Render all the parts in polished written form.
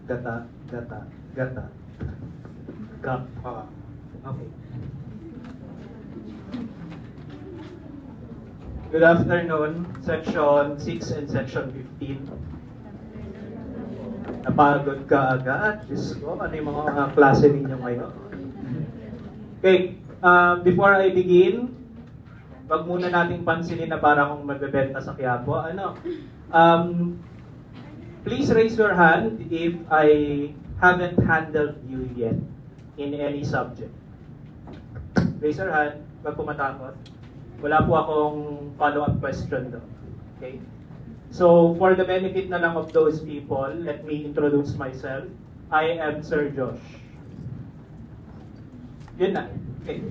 Gata, gata, gata. Gapa. Okay. Good afternoon, Section 6 and Section 15. Napagod ka agad. Diyos ko, ano yung mga klase ninyo ngayon? Okay, before I begin, wag muna nating pansinin na para kung magbebenta sa Quiapo. Please raise your hand if I haven't handled you yet in any subject. Raise your hand, wag po matakot. Wala po akong follow-up question doon. Okay? So, for the benefit na lang of those people, let me introduce myself. I am Sir Josh. Yun na. Okay.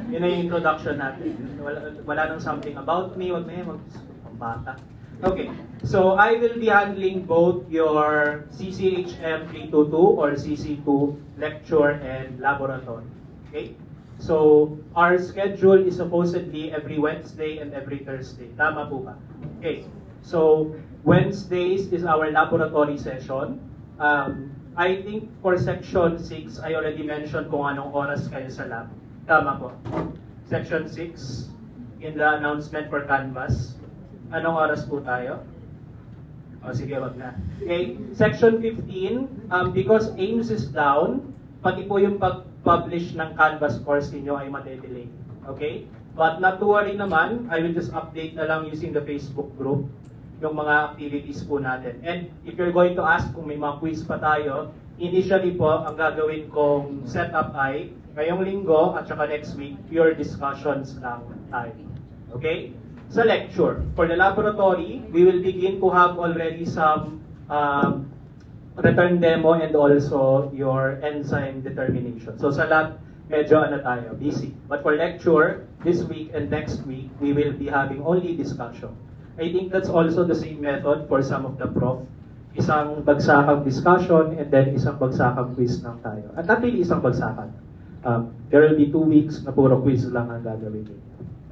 Yun na yung introduction natin. Wala nang something about me. Wag na yun. Bata. Okay. So, I will be handling both your CCHM 322 or CC2 lecture and laboratory. Okay? So, our schedule is supposedly every Wednesday and every Thursday. Tama po ba? Okay. So, Wednesdays is our laboratory session. I think for Section 6, I already mentioned kung anong oras kayo sa lab. Tama po. Section 6, in the announcement for Canvas. Anong oras po tayo? O sige, wag na. Okay, Section 15, because AIMS is down, pati po yung pag-publish ng Canvas course niyo ay madedelay. Okay? But not to worry naman, I will just update na lang using the Facebook group yung mga activities po natin. And if you're going to ask kung may mga quiz pa tayo, initially po, ang gagawin kong setup ay ngayong linggo at saka next week, pure discussions lang tayo. Okay? Sa lecture, for the laboratory, we will begin to have already some return demo and also your enzyme determination. So sa lab, medyo tayo, busy. But for lecture, this week and next week, we will be having only discussion. I think that's also the same method for some of the prof. Isang bagsakang discussion and then isang bagsakang quiz lang tayo. At not really isang bagsakan. There will be 2 weeks na puro quiz lang ang gagawin.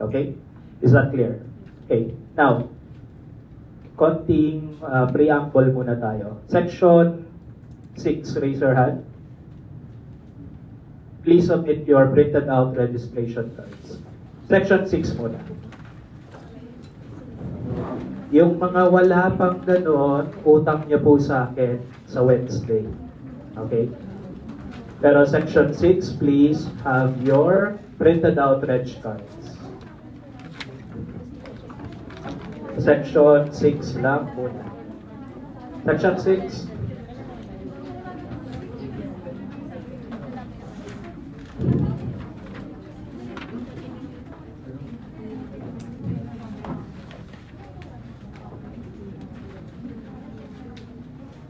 Okay? Is that clear? Okay. Now, konting preamble muna tayo. Section 6, raise your hand. Please submit your printed out registration cards. Section 6 muna. Yung mga wala pang ganon, utang niyo po sa akin sa Wednesday. Okay? Pero Section 6, please have your printed out reg cards. Section 6 lang muna. Section 6.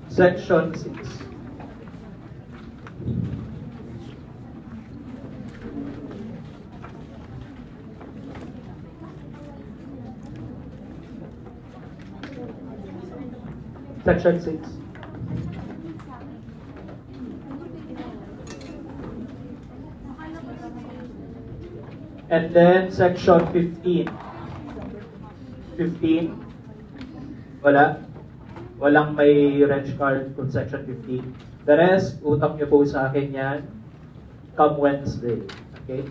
Section 6. Section 6. And then Section 15. 15. Wala. Walang may reg card kung Section 15. The rest, utang niyo po sa akin yan come Wednesday. Okay?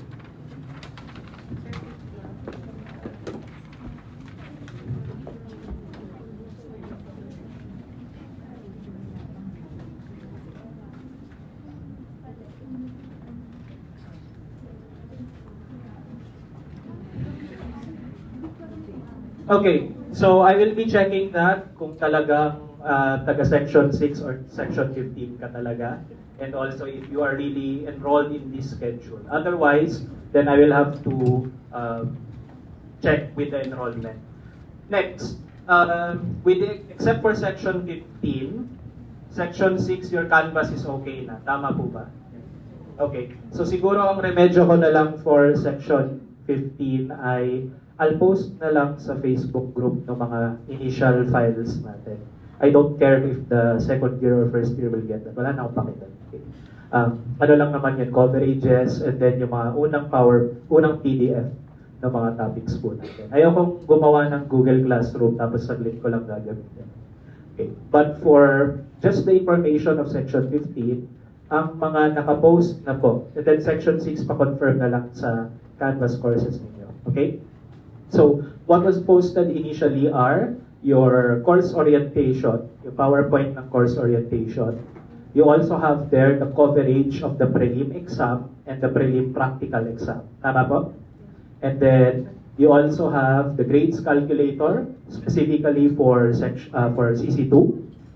Okay, so I will be checking that kung talagang taga Section 6 or Section 15 ka talaga. And also if you are really enrolled in this schedule. Otherwise, then I will have to check with the enrollment. Next, except for Section 15, Section 6, your canvas is okay na. Tama po ba? Okay. So siguro ang remedyo ko na lang for section 15 ay I'll post na lang sa Facebook group ng mga initial files natin. I don't care if the second year or first year will get that. Wala na akong pakita. Okay. Ano lang naman yun, coverages, and then yung mga unang PDF ng mga topics po natin. Ayokong gumawa ng Google Classroom tapos saglit ko lang gagamitin. Okay. But for just the information of section 15, ang mga nakapost na po, and then section 6 pa-confirm na lang sa Canvas courses ninyo. Okay? So, what was posted initially are your course orientation, yung PowerPoint ng course orientation. You also have there the coverage of the prelim exam and the prelim practical exam. Tama po? And then, you also have the grades calculator, specifically for CC2.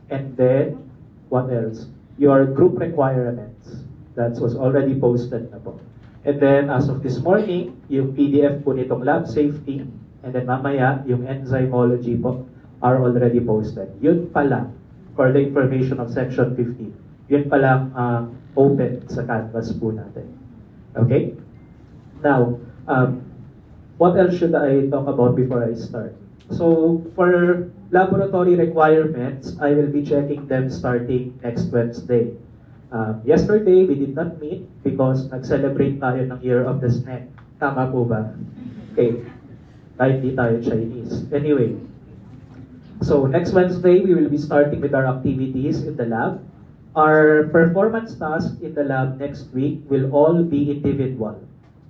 And then, what else? Your group requirements. That was already posted na po. And then, as of this morning, yung PDF po nitong lab safety, and then mamaya, yung enzymology po, are already posted. Yun pala, for the information of section 15. Yun palang open sa Canvas po natin. Okay? Now, what else should I talk about before I start? So, for laboratory requirements, I will be checking them starting next Wednesday. Yesterday, we did not meet because nag-celebrate tayo ng Year of the Snack. Tama po ba? Okay. Kahit di tayo Chinese. Anyway, so next Wednesday, we will be starting with our activities in the lab. Our performance tasks in the lab next week will all be individual.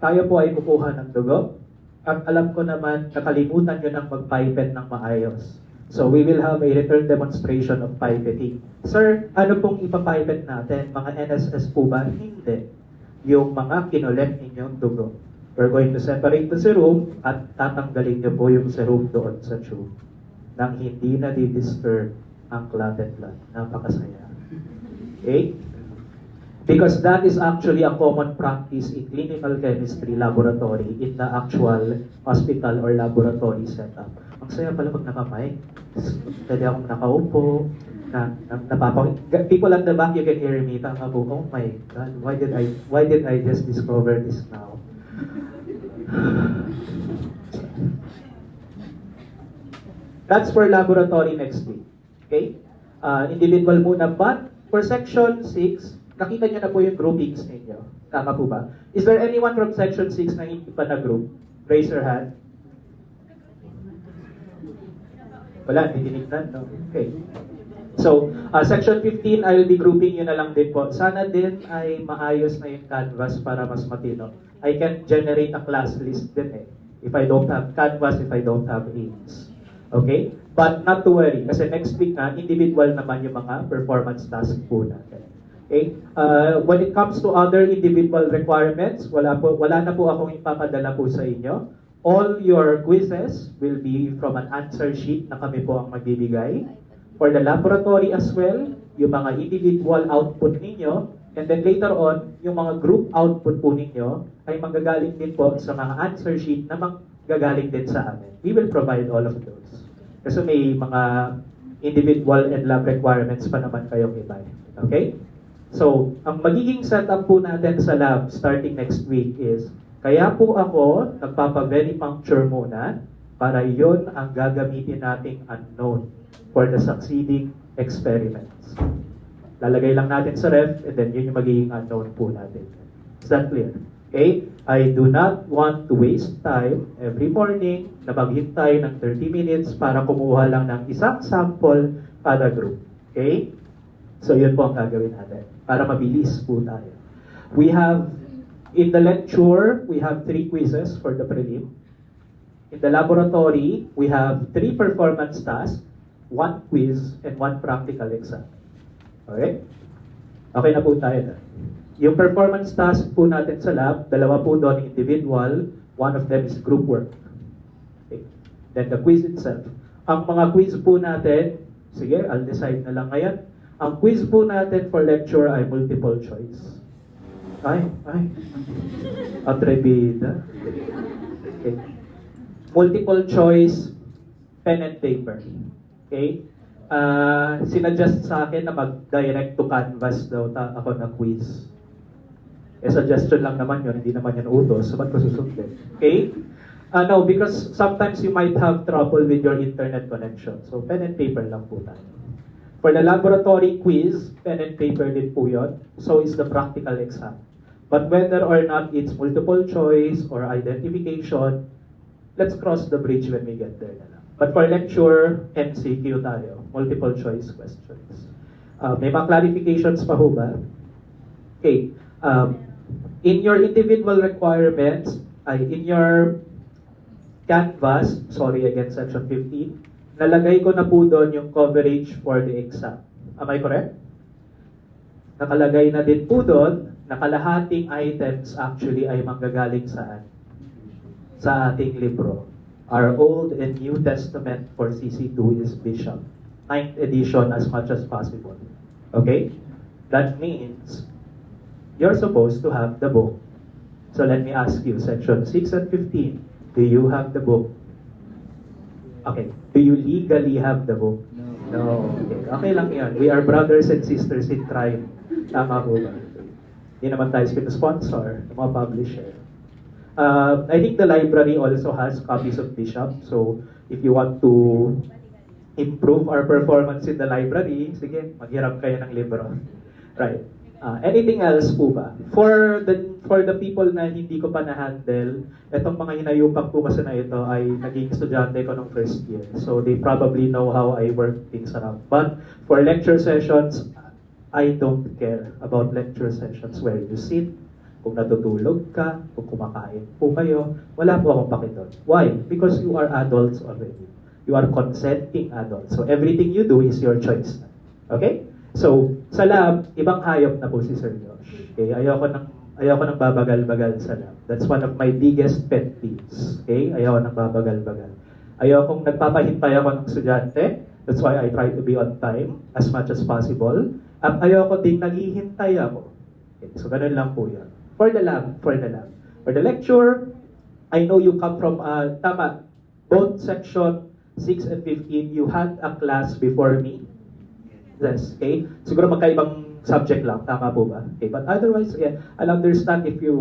Tayo po ay kukuha ng dugo. At alam ko naman, nakalimutan nyo ng mag-pipette ng maayos. So we will have a return demonstration of pipetting. Sir, ano pong ipapipette natin? Mga NSS po ba? Hindi. Yung mga kinolek ninyong dugo. We're going to separate the serum at tatanggalin nyo po yung serum doon sa tube nang hindi na di-disturb ang clotted blood. Napakasaya. Okay? Because that is actually a common practice in clinical chemistry laboratory in the actual hospital or laboratory setup. Ang saya pala pag nakamay. Pwede akong nakaupo, people at the back, you can hear me. Tama po, oh my God, why did I just discover this now? That's for laboratory next week. Okay? Individual muna, but for section 6, nakita niyo na po yung groupings ninyo. Tama po ba? Is there anyone from section 6 na hindi pa na-group? Raise your hand. Wala, hindi tinignan, no? Okay. So, section 15, I will be grouping yun na lang din po. Sana din ay maayos na yung Canvas para mas matino. I can generate a class list din eh. If I don't have Canvas, if I don't have aims. Okay? But not to worry, kasi next week na, individual naman yung mga performance tasks po natin. Okay? When it comes to other individual requirements, wala na po akong ipapadala po sa inyo. All your quizzes will be from an answer sheet na kami po ang magbibigay. For the laboratory as well, yung mga individual output ninyo, and then later on, yung mga group output po ninyo ay manggagaling din po sa mga answer sheet na manggagaling din sa amin. We will provide all of those. Kasi may mga individual and lab requirements pa naman kayong iba. Okay? So, ang magiging setup po natin sa lab starting next week is, kaya po ako nagpapa-veripuncture muna para yon ang gagamitin nating unknown for the succeeding experiments. Lalagay lang natin sa ref and then yun yung magiging unknown po natin. Is that clear? Okay? I do not want to waste time every morning na maghintay ng 30 minutes para kumuha lang ng isang sample kada group. Okay? So yun po ang gagawin natin para mabilis po tayo. We have, in the lecture, we have 3 quizzes for the prelim. In the laboratory, we have 3 performance tasks, 1 quiz, and 1 practical exam. Okay? Okay na po tayo. Yung performance task po natin sa lab, 2 po doon individual, 1 of them is group work. Okay. Then the quiz itself. Ang mga quiz po natin, sige, I'll decide na lang ngayon. Ang quiz po natin for lecture ay multiple choice. Ay. Atrevida. Okay. Multiple choice, pen and paper. Okay? Sinuggest sa akin na mag-direct to Canvas daw ako na quiz. Suggestion lang naman yun, hindi naman yun utos. So, ba't ko susundin? Okay? No, because sometimes you might have trouble with your internet connection. So, pen and paper lang po tayo. For the laboratory quiz, pen and paper din po yun. So is the practical exam. But whether or not it's multiple choice or identification, let's cross the bridge when we get there na lang. But for lecture, MCQ tayo, multiple choice questions. May mga clarifications pa ho ba? Okay. In your individual requirements, in your Canvas, sorry again, section 15, nalagay ko na po doon yung coverage for the exam. Am I correct? Nakalagay na din po doon na kalahating items actually ay manggagaling saan? Sa ating libro. Our Old and New Testament for CC2 is Bishop. 9th edition as much as possible. Okay? That means you're supposed to have the book. So let me ask you, section 6 and 15, do you have the book? Okay. Do you legally have the book? No. Okay. Okay lang yan. We are brothers and sisters in crime. Tama po ba? Hindi naman tayo sponsor ng mga publisher. I think the library also has copies of Bishop. So, if you want to improve our performance in the library, sige, maghirap kayo ng libro. Right. Anything else po ba? For the people na hindi ko pa na-handle, itong mga hinayupak po kasi na ito ay naging estudyante ko nung first year. So they probably know how I work things around. But for lecture sessions, I don't care about lecture sessions where you sit, kung natutulog ka, kung kumakain po kayo, wala po akong paki doon. Why? Because you are adults already. You are consenting adults. So everything you do is your choice. Okay? So, sa lab, ibang hayop na po si Sir Josh. Okay? Ayoko ng babagal-bagal sa lab. That's one of my biggest pet peeves. Okay? Ayoko ng babagal-bagal. Ayokong nagpapahintay ako ng estudyante. That's why I try to be on time as much as possible. At ayoko ding naghihintay ako. Okay? So, ganun lang po yan. For the lab. For the lecture, I know you come from, tama, both section 6 and 15, you had a class before me. Yes, okay? Siguro magkaibang subject lang, tama po ba? Okay, but otherwise, yeah, I'll understand if you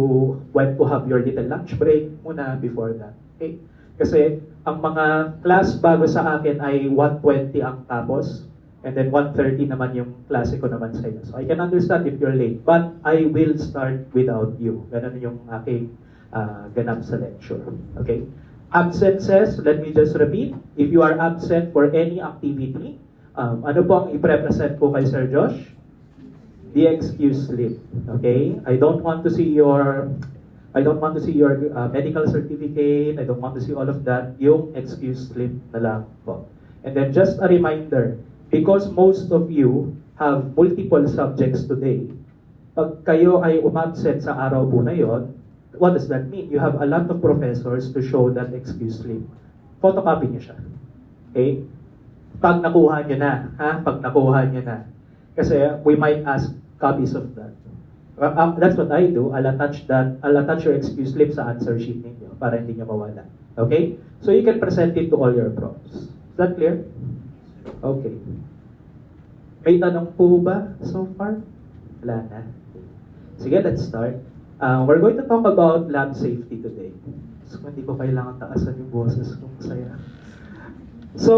went to have your little lunch break muna before that. Okay? Kasi ang mga class bago sa akin ay 1:20 ang tapos, and then 1:30 naman yung klase ko naman sa iyo. So I can understand if you're late, but I will start without you. Ganun yung aking ganap sa lecture. Okay? Absences, let me just repeat. If you are absent for any activity, ano po ang i-represent po kay Sir Josh? The excuse slip. Okay? I don't want to see your medical certificate. I don't want to see all of that. Yung excuse slip na lang po. And then just a reminder, because most of you have multiple subjects today, pag kayo ay umabsent sa araw po na yon, what does that mean? You have a lot of professors to show that excuse slip. Photocopy niyo siya. Okay? Pag nakuha nyo na, Pag nakuha nyo na. Kasi we might ask copies of that. That's what I do. I'll attach your excuse slip sa answer sheet ninyo para hindi nyo mawala. Okay? So you can present it to all your profs. Is that clear? Okay. May tanong po ba so far? Wala na. Sige, let's start. We're going to talk about lab safety today. So hindi ko kailangan taasan yung boses kung saya. So,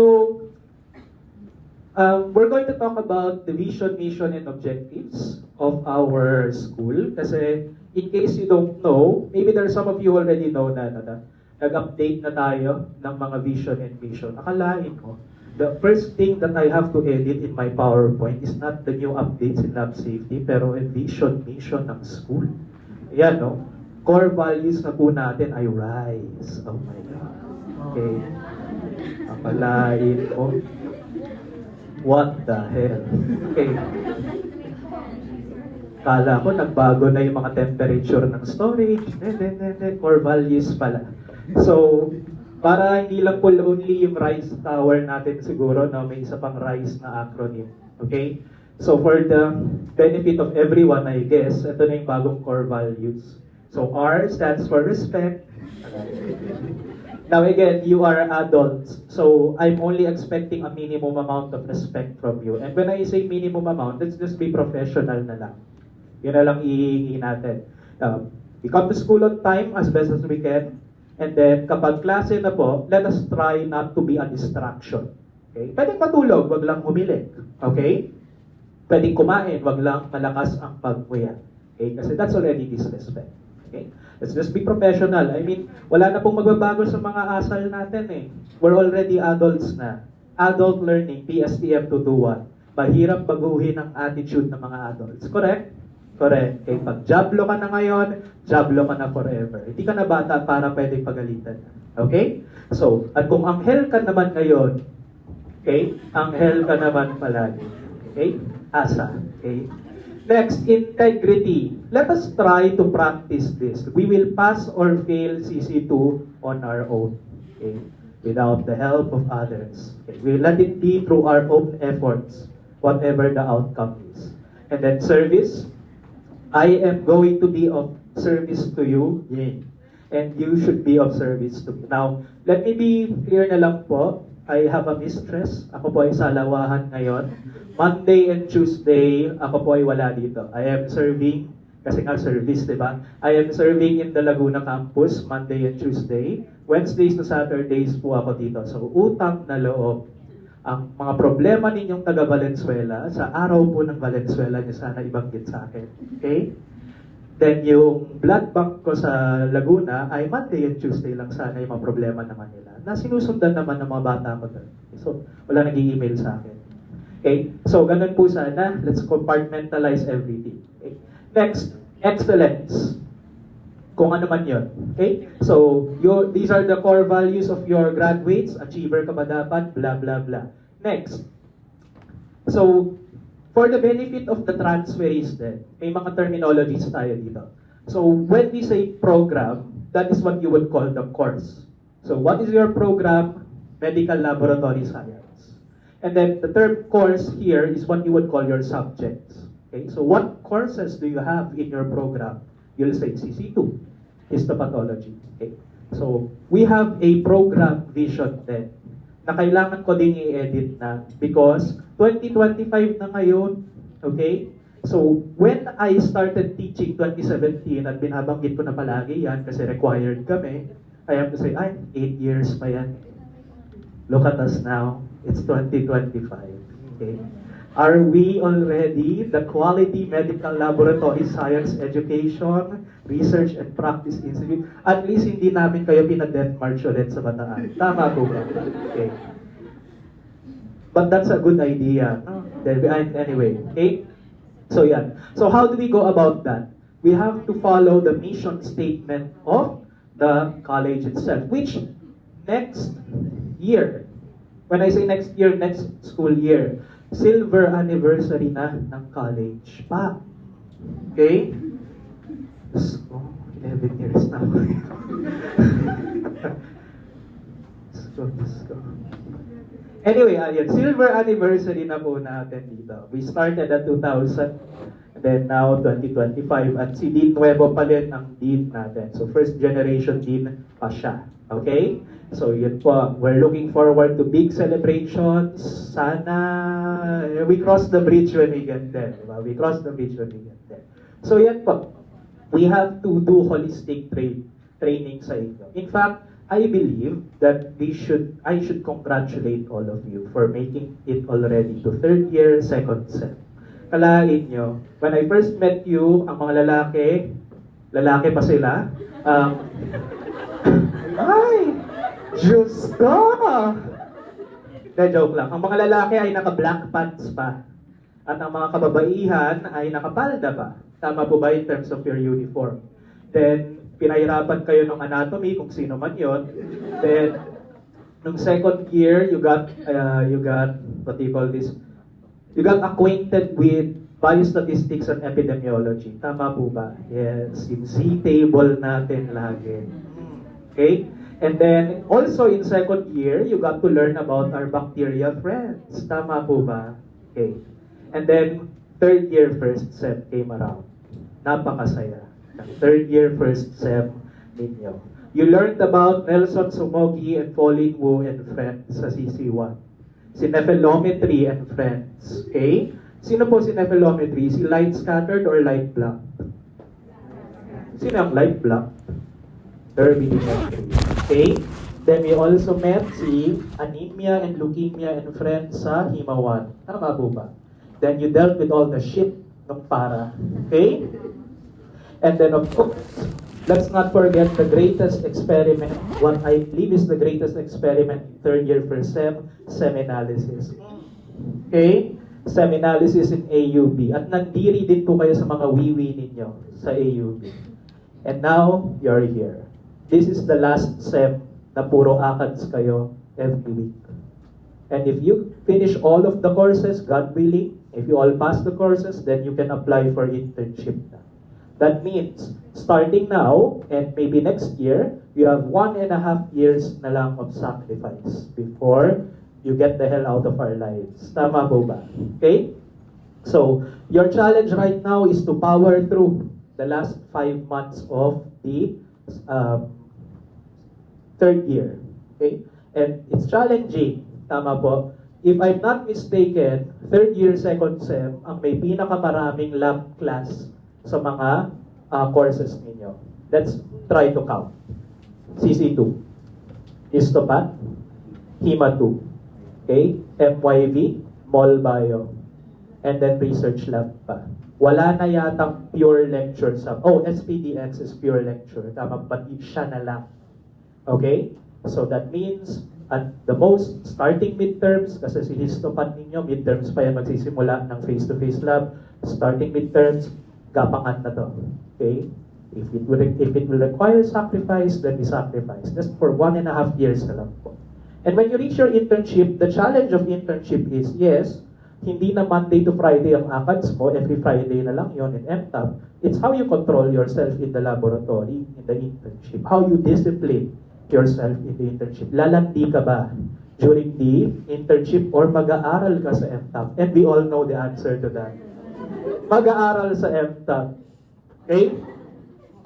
we're going to talk about the vision, mission, and objectives of our school. Kasi, in case you don't know, maybe there are some of you already know na nag-update na tayo ng mga vision and mission. Akalain ko, the first thing that I have to edit in my PowerPoint is not the new updates in lab safety, pero a vision, mission ng school. Ayan, no? Core values na po natin ay RISE. Oh my God. Okay. Akalain ko. What the hell? Okay. Kala ko nagbago na yung mga temperature ng storage. Core values pala. So, para hindi lang po only yung RISE tower natin siguro, no, may isa pang RISE na acronym. Okay? So, for the benefit of everyone, I guess, ito na yung bagong core values. So, R stands for respect. Now again, you are adults, so I'm only expecting a minimum amount of respect from you. And when I say minimum amount, let's just be professional na lang. Yun na lang ihihingi natin. We come to school on time as best as we can. And then, kapag klase na po, let us try not to be a distraction. Okay? Pwedeng matulog, wag lang humilik. Okay? Pwedeng kumain, wag lang malakas ang pagmuya. Okay? Kasi that's already disrespect. Okay? Let's just be professional. I mean, wala na pong magbabago sa mga asal natin eh. We're already adults na. Adult learning, PSTM 221. Mahirap baguhin ang attitude ng mga adults. Correct? Correct. Okay, pag jablo ka na ngayon, jablo ka na forever. Hindi ka na bata para pwedeng pagalitan. Okay? So, at kung anghel ka naman ngayon, okay? Anghel ka naman palagi. Okay? Asa. Okay? Next, integrity. Let us try to practice this. We will pass or fail CC2 on our own. Okay? Without the help of others. Okay? We let it be through our own efforts, whatever the outcome is. And then service. I am going to be of service to you. Yeah. And you should be of service to me. Now, let me be clear na lang po. I have a mistress. Ako po ay sa Lawahan ngayon. Monday and Tuesday, ako po ay wala dito. I am serving, kasi nga service, di ba? I am serving in the Laguna campus, Monday and Tuesday. Wednesdays to Saturdays po ako dito. So, utang na loob. Ang mga problema ninyong taga Valenzuela, sa araw po ng Valenzuela niyo sana ibanggit sa akin. Okay? Then yung blood bank ko sa Laguna ay Monday and Tuesday lang sana yung mga problema naman nila. Na sinusundan naman ng mga bata ko doon. So, wala nag-i-email sa akin. Okay? So, ganun po sana. Let's compartmentalize everything. Okay? Next, excellence. Kung ano man yun. Okay? So, these are the core values of your graduates. Achiever ka ba dapat? Blah, blah, blah. Next. So, for the benefit of the transferees then, may mga terminologies tayo dito. So, when we say program, that is what you would call the course. So, what is your program? Medical Laboratory Science. And then, the term course here is what you would call your subjects. Okay? So, what courses do you have in your program? You'll say CC2, histopathology. Okay? So, we have a program vision then na kailangan ko ding i-edit na because 2025 na ngayon, okay? So, when I started teaching 2017 at binabanggit ko na palagi yan kasi required kami, I have to say, 8 years pa yan. Look at us now. It's 2025. Okay? Are we already the Quality Medical Laboratory Science Education, Research and Practice Institute? At least hindi namin kayo pina-death march ulit sa Bataan. Tama po ba? Okay. But that's a good idea. Anyway, okay? So yeah. So how do we go about that? We have to follow the mission statement of the college itself, which next year, when I say next year, next school year, silver anniversary na ng college pa. Okay? So, 11 years na. So. Anyway, ayun, silver anniversary na po natin dito. We started at 2000, and then now 2025, at si Dean Nuevo pa rin ang Dean natin. So, first generation Dean pa siya. Okay? So, yun po. We're looking forward to big celebrations. Sana we cross the bridge when we get there. Diba? We cross the bridge when we get there. So, yan po. We have to do holistic training sa inyo. In fact, I believe that I should congratulate all of you for making it already to third year, second sem. Kalain nyo, when I first met you, ang mga lalaki pa sila, ay! Diyos ko! Joke lang. Ang mga lalaki ay naka-black pants pa. At ang mga kababaihan ay nakapalda pa. Tama po ba in terms of your uniform? Then, pinahirapan kayo ng anatomy, kung sino man yon. Then, nung second year, you got, what do you call this? You got acquainted with biostatistics and epidemiology. Tama po ba? Yes, yung Z-table natin lagi. Okay? And then, also in second year, you got to learn about our bacteria friends. Tama po ba? Okay. And then, third year, first sem came around. Napakasaya. Third year, first sem ninyo. You learned about Nelson Sumogi and Pauline Wu and friends sa CC1. Cinephallometry and friends. Okay? Sino po cinephallometry? Si light scattered or light black? Sino ang light black? Turbidimetry. Okay? Then we also met si anemia and leukemia and friends sa Himawan. Tama po ba? Then you dealt with all the shit ng para. Okay? And then of course, let's not forget the greatest experiment, what I believe is the greatest experiment in third year first sem, semanalysis. Okay? Semanalysis in AUB. At nandiri din po kayo sa mga wiwi ninyo sa AUB. And now, you're here. This is the last sem na puro ACADS kayo every week. And if you finish all of the courses, God willing, if you all pass the courses, then you can apply for internship na. That means, starting now, and maybe next year, you have 1.5 years na lang of sacrifice before you get the hell out of our lives. Tama po ba? Okay? So, your challenge right now is to power through the last 5 months of the third year. Okay? And it's challenging. Tama po. If I'm not mistaken, third year, second sem, ang may pinakamaraming lab class sa mga courses ninyo. Let's try to count. CC2, Histopath, Hima 2, okay? MYV, Mol Bio, and then Research Lab pa. Wala na yatang pure lecture sa... Oh, SPDX is pure lecture. Tama, but siya na lang. Okay? So that means, at the most, starting midterms, kasi si Histopath ninyo, midterms pa yan magsisimula ng face-to-face lab. Starting midterms, gapangan na to. Okay? If it will require sacrifice, then we sacrifice. Just for 1.5 years na lang po. And when you reach your internship, the challenge of internship is, yes, hindi na Monday to Friday ang ACADS mo, every Friday na lang yon in MTAP. It's how you control yourself in the laboratory, in the internship. How you discipline yourself in the internship. Lalandi ka ba during the internship or mag-aaral ka sa MTAP? And we all know the answer to that. Mag-aaral sa MTAP. Okay?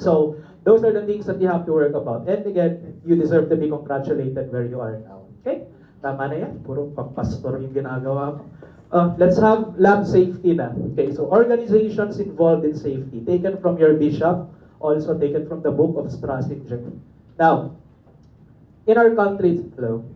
So, those are the things that you have to work about. And again, you deserve to be congratulated where you are now. Okay? Tama na yan. Puro pang-pastor yung ginagawa ko. Let's have lab safety na. Okay, so organizations involved in safety, taken from your bishop, also taken from the book of Strasinger. Now, in our country, hello?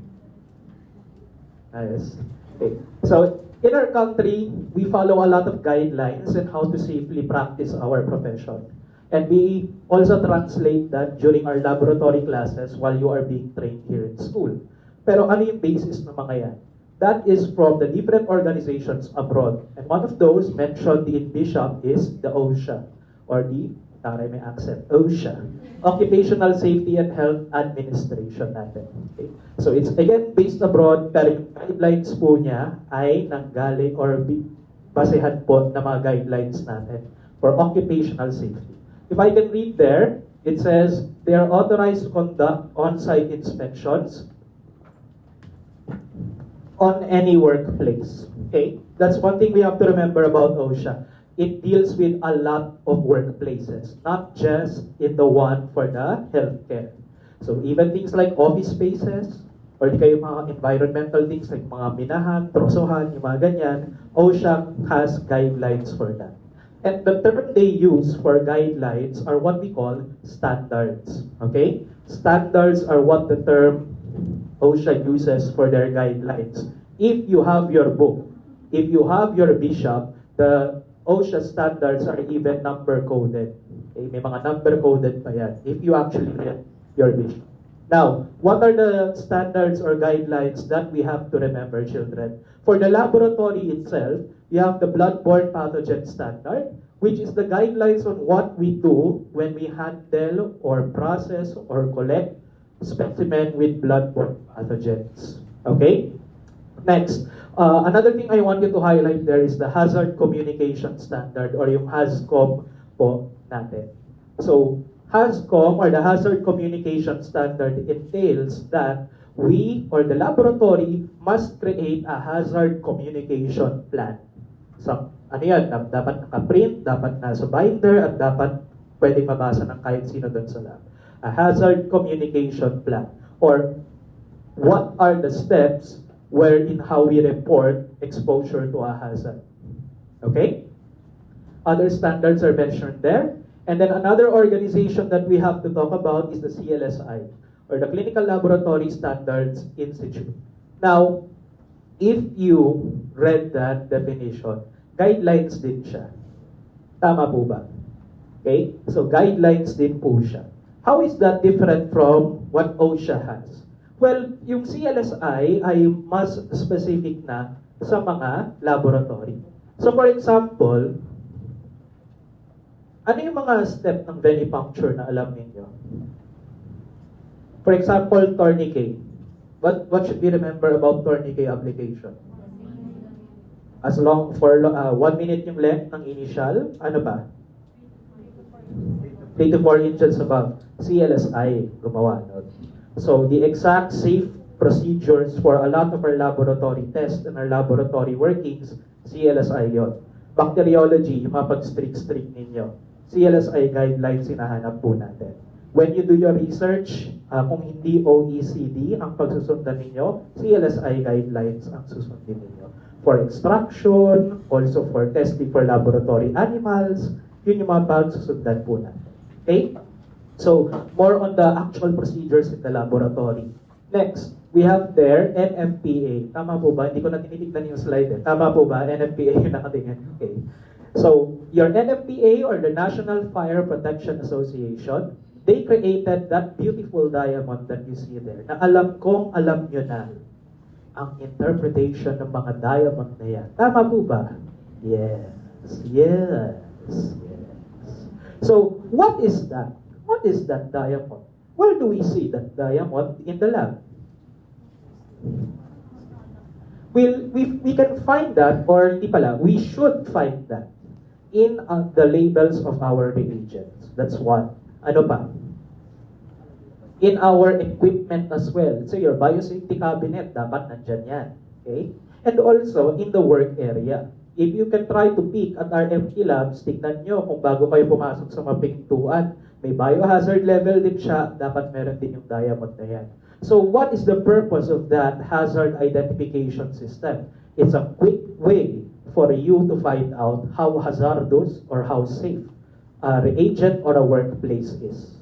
Yes. Okay. So, in our country, we follow a lot of guidelines on how to safely practice our profession. And we also translate that during our laboratory classes while you are being trained here in school. Pero ano yung basis ng mga yan? That is from the different organizations abroad. And one of those mentioned in Bishop is the OSHA, or the, taray may accent, OSHA, Occupational Safety and Health Administration natin. Okay? So it's again based abroad, pero yung guidelines po niya ay nanggaling or basehan po ng mga guidelines natin for occupational safety. If I can read there, it says, they are authorized to conduct on-site inspections on any workplace. Okay? That's one thing we have to remember about OSHA. It deals with a lot of workplaces, not just in the one for the healthcare. So even things like office spaces, or di kayo mga environmental things like mga minahan, trosohan, yung mga ganyan, OSHA has guidelines for that. And the term they use for guidelines are what we call standards. Okay? Standards are what the term OSHA uses for their guidelines. If you have your book, if you have your bishop, the OSHA standards are even number-coded. Okay? May mga number-coded pa yan, if you actually read your bishop. Now, what are the standards or guidelines that we have to remember, children? For the laboratory itself, you have the blood-borne pathogen standard, which is the guidelines on what we do when we handle or process or collect specimen with blood-borne pathogens. Okay? Next, another thing I want you to highlight there is the hazard communication standard or yung HAZCOM po natin. So, HAZCOM or the hazard communication standard entails that we or the laboratory must create a hazard communication plan. So, ano yan? Dapat naka-print, dapat nasa binder, at dapat pwedeng mabasa ng kahit sino doon sa lab. A hazard communication plan. Or what are the steps wherein how we report exposure to a hazard. Okay? Other standards are mentioned there. And then another organization that we have to talk about is the CLSI, or the Clinical Laboratory Standards Institute. Now, if you read that definition, guidelines din siya. Tama po ba? Okay? So, guidelines din po siya. How is that different from what OSHA has? Well, yung CLSI ay mas specific na sa mga laboratory. So, for example, ano yung mga step ng venipuncture na alam ninyo? For example, tourniquet. What should we remember about tourniquet application? As long for 1 minute yung length ng initial, ano ba? 3 to 4 inches above. CLSI gumawa nun. So the exact safe procedures for a lot of our laboratory tests and our laboratory workings, CLSI yon. Bacteriology, yung mga pag-strict ninyo. CLSI guidelines hinahanap po natin. When you do your research, kung hindi OECD ang pagsusundan ninyo, CLSI guidelines ang susundin ninyo. For extraction, also for testing for laboratory animals, yun yung mga pagsusundan po natin. Okay? So, more on the actual procedures in the laboratory. Next, we have there NFPA. Tama po ba? Hindi ko na tinitignan yung slide eh. Tama po ba? NFPA yung nakatingin. Okay. So, your NFPA or the National Fire Protection Association, they created that beautiful diamond that you see there. Na alam nyo na ang interpretation ng mga diamond na yan. Tama po ba? Yes. Yes. Yes. So, what is that? What is that diamond? Where do we see that diamond in the lab? We can find that, or di pala, we should find that in the labels of our reagents. That's one. Ano pa? In our equipment as well. So your biosafety cabinet, dapat nandyan yan. Okay? And also, in the work area. If you can try to peek at our empty labs, tignan nyo kung bago kayo pumasok sa mga pintuan, may biohazard level din siya, dapat meron din yung diamond na yan. So what is the purpose of that hazard identification system? It's a quick way for you to find out how hazardous or how safe a reagent or a workplace is.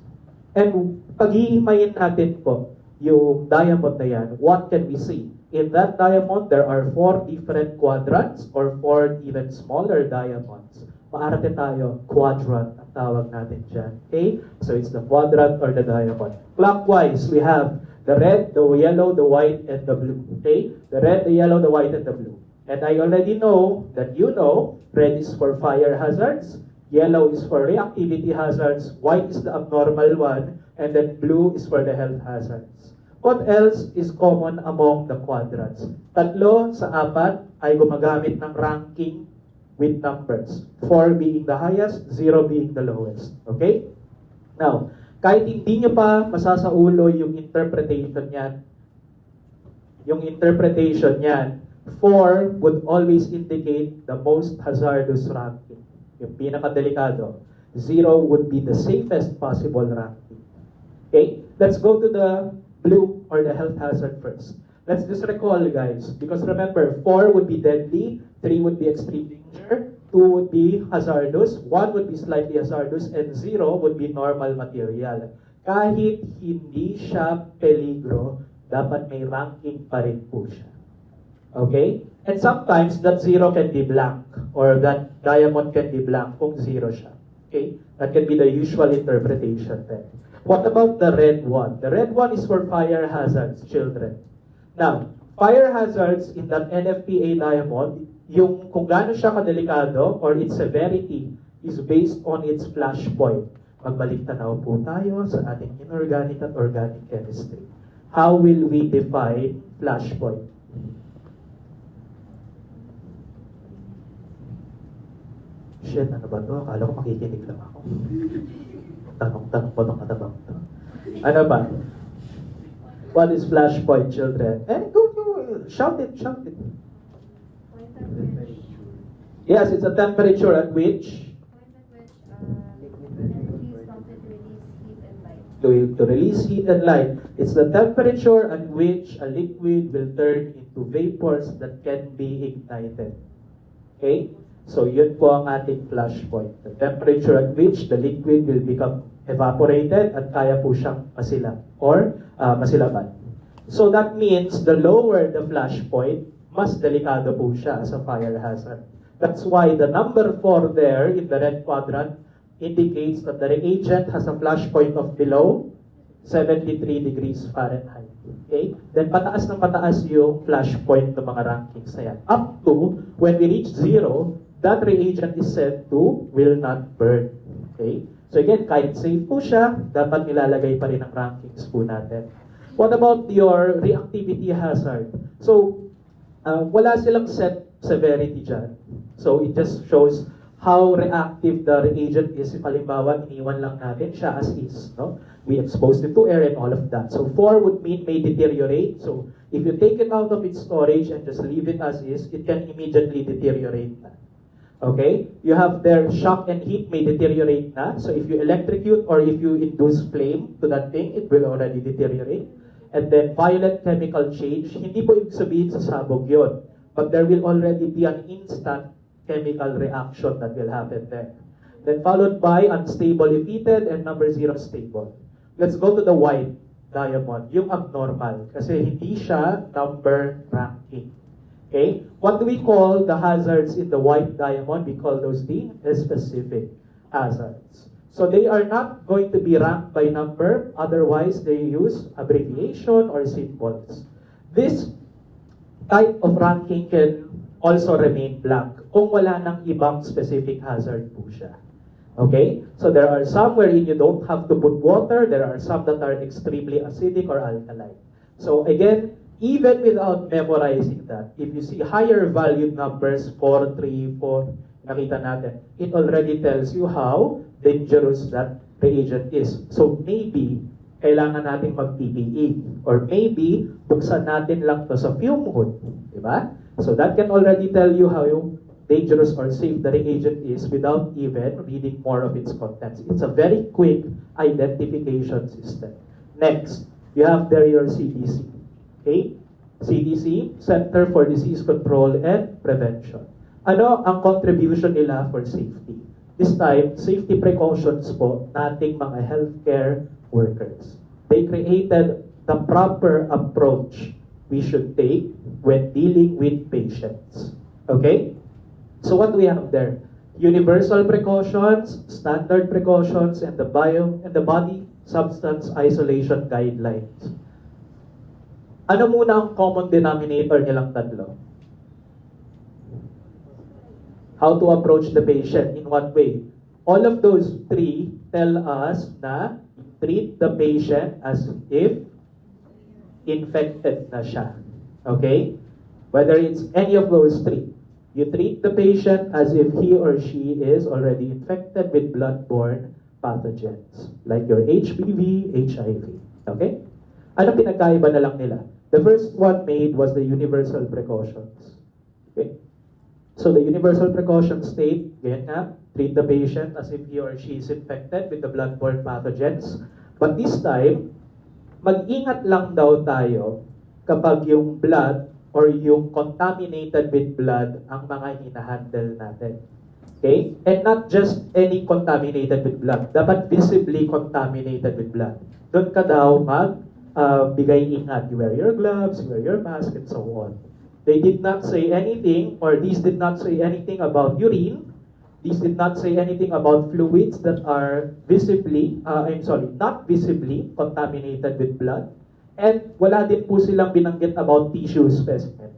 And pag-iimayin natin po yung diamond na yan, what can we see? In that diamond, there are 4 different quadrants or 4 even smaller diamonds. Maarte tayo, quadrant ang tawag natin dyan. Okay? So it's the quadrant or the diamond. Clockwise, we have the red, the yellow, the white, and the blue. Okay? The red, the yellow, the white, and the blue. And I already know that you know, red is for fire hazards, yellow is for reactivity hazards, white is the abnormal one, and then blue is for the health hazards. What else is common among the quadrants? 3 sa 4 ay gumagamit ng ranking with numbers. 4 being the highest, 0 being the lowest. Okay? Now, kahit hindi nyo pa masasaulo yung interpretation niyan, 4 would always indicate the most hazardous ranking. Yung pinakadelikado. 0 would be the safest possible ranking. Okay? Let's go to the blue or the health hazard first. Let's just recall, guys. Because remember, 4 would be deadly, 3 would be extreme danger, 2 would be hazardous, 1 would be slightly hazardous, and 0 would be normal material. Kahit hindi siya peligro, dapat may ranking pa rin po siya. Okay? And sometimes that 0 can be blank or that diamond can be blank kung 0 siya. Okay? That can be the usual interpretation then. What about the red one? The red one is for fire hazards, children. Now, fire hazards in that NFPA diamond, yung kung gaano siya kadelikado or its severity is based on its flash point. Magbalik tanaw po tayo sa ating inorganic at organic chemistry. How will we define flash point? Shit, ano ba to? Akala ko makikinig lang ako. Tanong-tanong po itong katabang to. Ano ba? What is flash point, children? Go, shout it. Yes, it's a temperature at which? Point at which energy is prompted to release heat and light. to release heat and light. It's the temperature at which a liquid will turn into vapors that can be ignited. Okay? So yun po ang ating flash point. The temperature at which the liquid will become evaporated at kaya po siyang masilap or masilaban. So that means the lower the flash point, mas delikado po siya as a fire hazard. That's why the number 4 there in the red quadrant indicates that the reagent has a flash point of below 73 degrees Fahrenheit. Okay? Then pataas ng pataas yung flash point ng mga rankings na yan. Up to, when we reach 0, that reagent is said to will not burn. Okay? So again, kahit safe po siya, dapat nilalagay pa rin ang rankings po natin. What about your reactivity hazard? So, wala silang set severity dyan. So it just shows how reactive the reagent is. If halimbawa, iniwan lang natin siya as is. No? We exposed it to air and all of that. So 4 would mean may deteriorate. So if you take it out of its storage and just leave it as is, it can immediately deteriorate na. Okay? You have their shock and heat may deteriorate na. So if you electrocute or if you induce flame to that thing, it will already deteriorate. And then violent chemical change, hindi po ibig sabihin sasabog yun. But there will already be an instant chemical reaction that will happen there. Then followed by unstable if heated and number 0 stable. Let's go to the white diamond, yung abnormal. Kasi hindi siya number ranking. Okay? What do we call the hazards in the white diamond? We call those the specific hazards. So they are not going to be ranked by number, otherwise they use abbreviation or symbols. This type of ranking can also remain blank kung wala ng ibang specific hazard po siya. Okay? So there are some wherein you don't have to put water, there are some that are extremely acidic or alkaline. So again, even without memorizing that, if you see higher valued numbers, 4, 3, 4, nakita natin, it already tells you how dangerous that reagent is. So maybe, kailangan nating mag-PPE. Or maybe, buksan natin lang to sa fume hood. Diba? So that can already tell you how dangerous or safe the reagent is without even reading more of its contents. It's a very quick identification system. Next, you have there your CDC. Okay? CDC, Center for Disease Control and Prevention. Ano ang contribution nila for safety? This time, safety precautions po nating mga healthcare workers. They created the proper approach we should take when dealing with patients. Okay? So what do we have there? Universal precautions, standard precautions, and the body substance isolation guidelines. Ano muna ang common denominator nilang tatlo? How to approach the patient, in what way? All of those three tell us na treat the patient as if infected na siya. Okay? Whether it's any of those three. You treat the patient as if he or she is already infected with blood-borne pathogens. Like your HPV, HIV. Okay? Ano pinagkaiba na lang nila? The first one made was the universal precautions. Okay? So the universal precautions state, ganyan nga, treat the patient as if he or she is infected with the blood-borne pathogens. But this time, mag-ingat lang daw tayo kapag yung blood or yung contaminated with blood ang mga hinahandle natin. Okay? And not just any contaminated with blood. Dapat visibly contaminated with blood. Doon ka daw bigay ingat. You wear your gloves, you wear your mask, and so on. They did not say anything, or these did not say anything about urine. These did not say anything about fluids that are not visibly contaminated with blood. And wala din po silang binanggit about tissue specimen.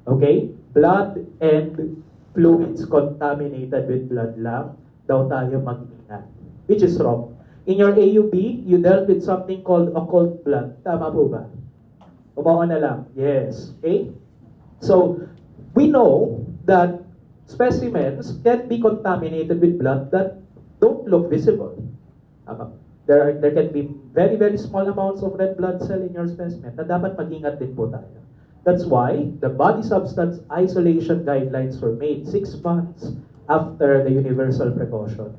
Okay? Blood and fluids contaminated with blood lang daw tayo mag-ingat. Which is wrong. In your AUB, you dealt with something called occult blood. Tama po ba? Umawa na lang. Yes. Okay? So, we know that specimens can be contaminated with blood that don't look visible. There can be very, very small amounts of red blood cell in your specimen na dapat mag-ingat din po tayo. That's why the body substance isolation guidelines were made 6 months after the universal precaution.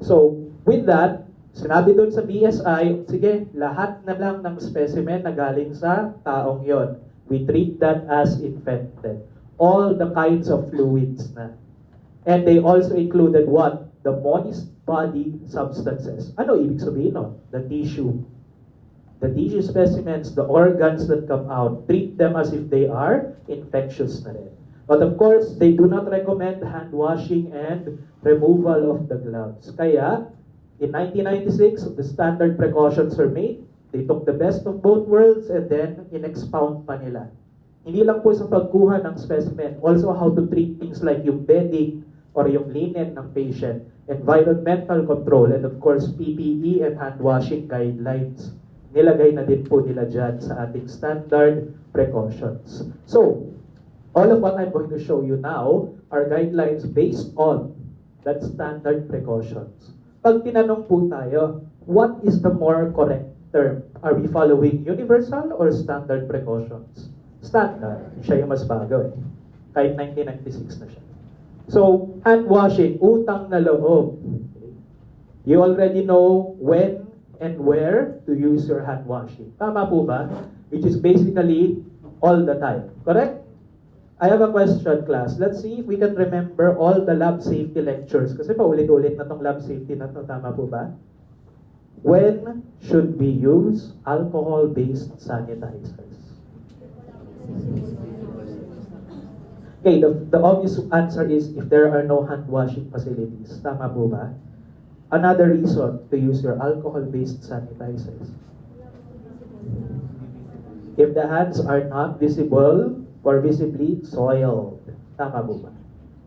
So, with that, Sinabi doon sa BSI, sige, lahat na lang ng specimen na galing sa taong yon, we treat that as infected. All the kinds of fluids na. And they also included what? The moist body substances. Ano ibig sabihin nun? The tissue. The tissue specimens, the organs that come out, treat them as if they are infectious na rin. But of course, they do not recommend hand washing and removal of the gloves. Kaya, in 1996, the standard precautions were made. They took the best of both worlds and then in-expound pa nila. Hindi lang po sa pagkuha ng specimen, also how to treat things like yung bedding or yung linen ng patient, environmental control, and of course, PPE and hand washing guidelines. Nilagay na din po nila dyan sa ating standard precautions. So, all of what I'm going to show you now are guidelines based on that standard precautions. Pag tinanong po tayo, what is the more correct term? Are we following universal or standard precautions? Standard. Siya yung mas bago eh. Kahit 1996 na siya. So, hand washing, utang na loob. You already know when and where to use your hand washing. Tama po ba? Which is basically all the time. Correct? I have a question, class. Let's see if we can remember all the lab safety lectures. Kasi paulit-ulit na tong lab safety na to. Tama po ba? When should we use alcohol-based sanitizers? Okay, the obvious answer is if there are no hand washing facilities. Tama po ba? Another reason to use your alcohol-based sanitizers. If the hands are not visible or visibly soiled. Tama po ba?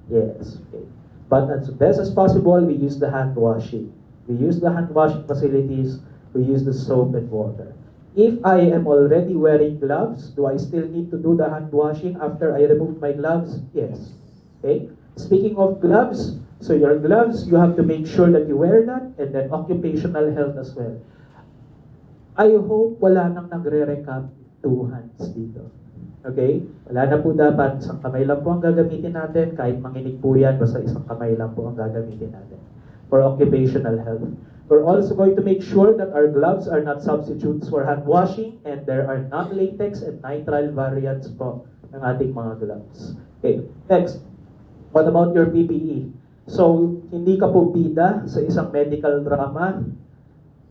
Yes. Okay. But as best as possible, we use the hand washing. We use the hand washing facilities. We use the soap and water. If I am already wearing gloves, do I still need to do the hand washing after I remove my gloves? Yes. Okay. Speaking of gloves, so your gloves, you have to make sure that you wear that, and then occupational health as well. I hope wala nang nagre-recap two hands dito. Okay? Wala na po dapat. Isang kamay lang po ang gagamitin natin. Kahit manginig po yan, basta isang kamay lang po ang gagamitin natin. For occupational health. We're also going to make sure that our gloves are not substitutes for hand washing, and there are not latex and nitrile variants po ng ating mga gloves. Okay, next. What about your PPE? So, hindi ka po bida sa isang medical drama.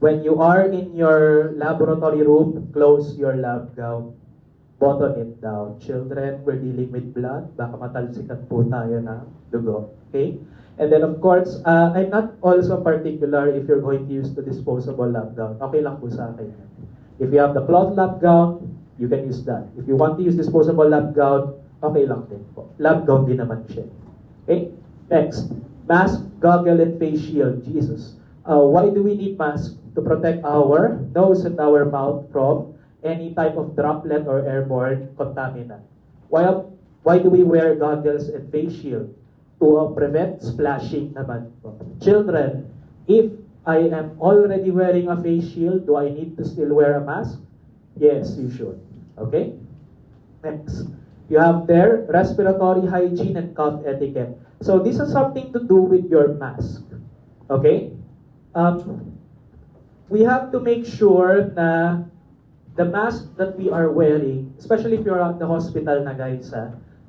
When you are in your laboratory room, close your lab gown. Button it down. Children, we're dealing with blood. Baka matalsikan po tayo ng dugo. Okay? And then of course, I'm not also particular if you're going to use the disposable lab gown. Okay lang po sa akin. If you have the cloth lab gown, you can use that. If you want to use disposable lab gown, okay lang din po. Lab gown din naman siya. Okay? Next, mask, goggle, and face shield. Jesus. Why do we need mask? To protect our nose and our mouth from any type of droplet or airborne contaminant. Why do we wear goggles and face shield? To prevent splashing naman po. Children, if I am already wearing a face shield, do I need to still wear a mask? Yes, you should. Okay? Next. You have there respiratory hygiene and cough etiquette. So this has something to do with your mask. Okay? We have to make sure na the mask that we are wearing, especially if you're at the hospital na guys,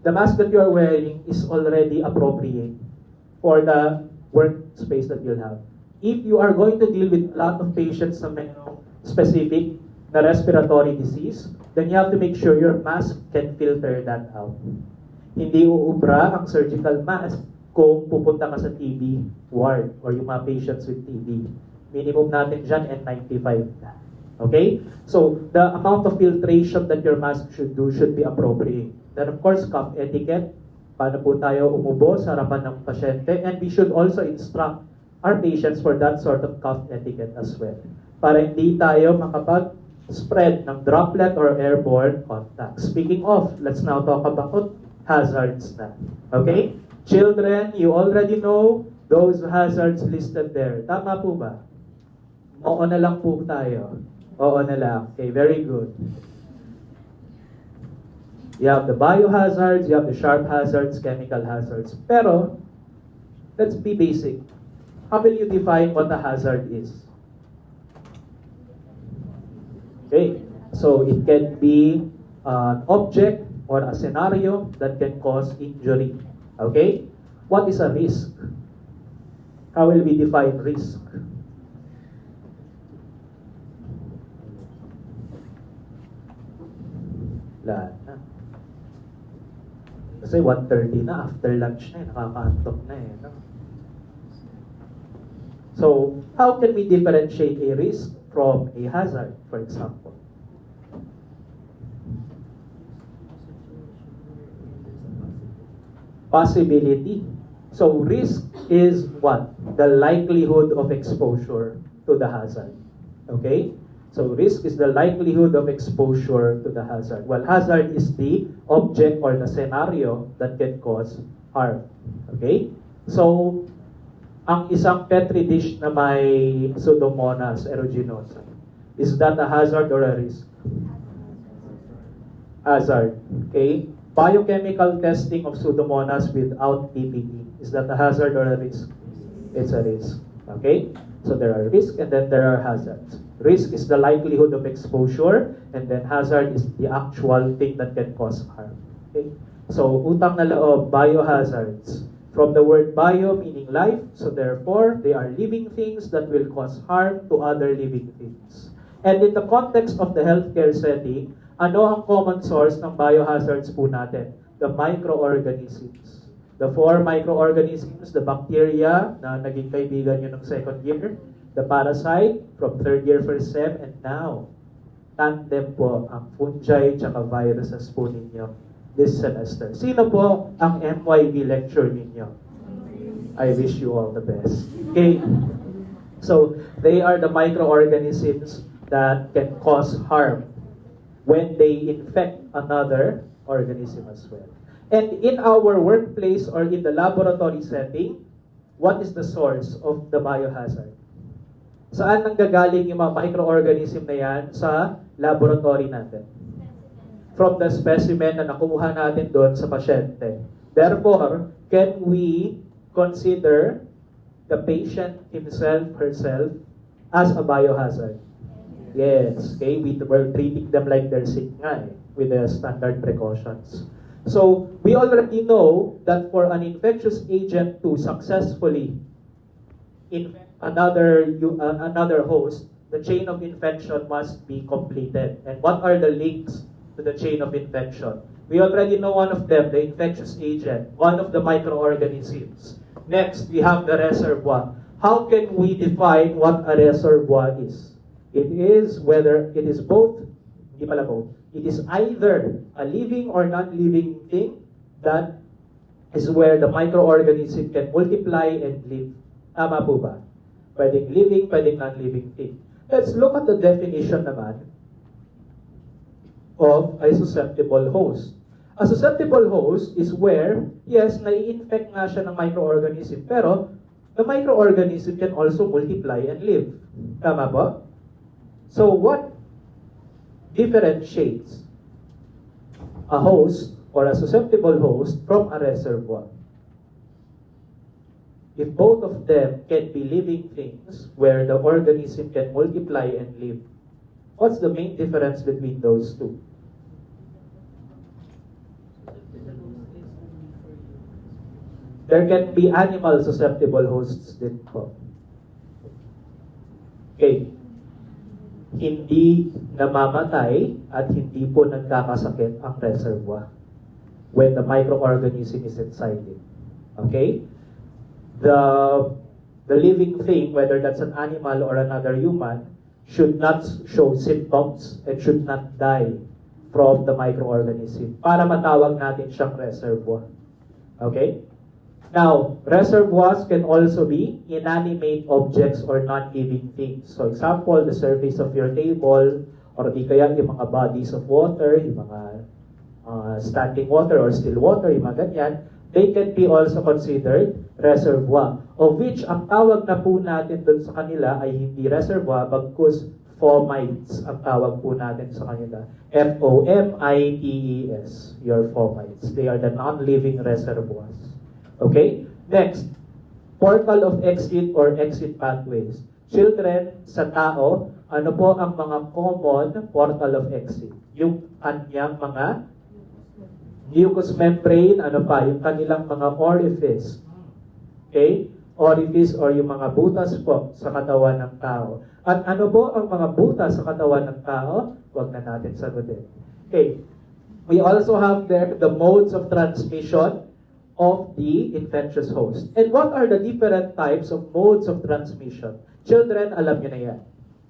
the mask that you are wearing is already appropriate for the workspace that you'll have. If you are going to deal with a lot of patients na may specific na respiratory disease, then you have to make sure your mask can filter that out. Hindi uubra ang surgical mask kung pupunta ka sa TB ward or yung mga patients with TB. Minimum natin dyan N95 na. Okay? So, the amount of filtration that your mask should do should be appropriate. Then of course, cough etiquette. Paano po tayo umubo sa harapan ng pasyente? And we should also instruct our patients for that sort of cough etiquette as well. Para hindi tayo makapag-spread ng droplet or airborne contact. Speaking of, let's now talk about hazards na. Okay? Children, you already know those hazards listed there. Tama po ba? Oo na lang po tayo. Oo na lang. Okay, very good. You have the biohazards, you have the sharp hazards, chemical hazards. Pero, let's be basic. How will you define what a hazard is? Okay, so it can be an object or a scenario that can cause injury. Okay, what is a risk? How will we define risk? Lahat na. Kasi 1:30 na, after lunch na, nakakaantok na eh. No? So, how can we differentiate a risk from a hazard, for example? Possibility. So, risk is what? The likelihood of exposure to the hazard. Okay? So, risk is the likelihood of exposure to the hazard. Well, hazard is the object or the scenario that can cause harm. Okay? So, ang isang petri dish na may Pseudomonas aeruginosa, is that a hazard or a risk? Hazard. Okay? Biochemical testing of Pseudomonas without PPE, is that a hazard or a risk? It's a risk. Okay? So there are risks and then there are hazards. Risk is the likelihood of exposure, and then hazard is the actual thing that can cause harm. Okay? So, utang na loob, biohazards. From the word bio meaning life, so therefore, they are living things that will cause harm to other living things. And in the context of the healthcare setting, ano ang common source ng biohazards po natin? The microorganisms. The 4 microorganisms, the bacteria na naging kaibigan nyo ng second year, the parasite from third year first sem, and now, tandem po ang fungi tsaka viruses po ninyo this semester. Sino po ang MYB lecture ninyo? I wish you all the best. Okay. So, they are the microorganisms that can cause harm when they infect another organism as well. And in our workplace or in the laboratory setting, what is the source of the biohazard? Saan nanggagaling yung mga microorganism na yan sa laboratory natin? From the specimen na nakuha natin doon sa pasyente. Therefore, can we consider the patient himself, herself, as a biohazard? Yes. Okay, we're treating them like they're sick nga with the standard precautions. So, we already know that for an infectious agent to successfully infect another host, the chain of infection must be completed. And what are the links to the chain of infection? We already know one of them, the infectious agent, one of the microorganisms. Next, we have the reservoir. How can we define what a reservoir is? It is whether it is both, hindi pala both, it is either a living or non-living thing that is where the microorganism can multiply and live. Tama po ba? Pwedeng living, pwedeng non-living thing. Let's look at the definition naman of a susceptible host. A susceptible host is where, yes, nai-infect nga siya ng microorganism, pero the microorganism can also multiply and live. Tama po? So what differentiates a host or a susceptible host from a reservoir? If both of them can be living things where the organism can multiply and live, what's the main difference between those two? There can be animal susceptible hosts din po. Okay. Hindi namamatay at hindi po nagkakasakit ang reservoir when the microorganism is inside it. Okay? The living thing, whether that's an animal or another human, should not show symptoms and should not die from the microorganism para matawag natin siyang reservoir. Okay? Now, reservoirs can also be inanimate objects or non-living things. So, example, the surface of your table, or di kaya yung mga bodies of water, yung mga standing water or still water, yung mga ganyan, they can be also considered reservoir, of which ang tawag na po natin dun sa kanila ay hindi reservoir, bagkus fomites ang tawag po natin sa kanila. F-O-M-I-T-E-S, your fomites. They are the non-living reservoirs. Okay? Next, portal of exit or exit pathways. Children, sa tao, Ano po ang mga common portal of exit? Yung kanyang mga mucous membrane, ano pa, yung kanilang mga orifice. Okay? Orifice or yung mga butas po sa katawan ng tao. At ano po ang mga butas sa katawan ng tao? Huwag na natin sagutin. Okay. We also have there the modes of transmission of the infectious host. And what are the different types of modes of transmission? Children, alam nyo na yan.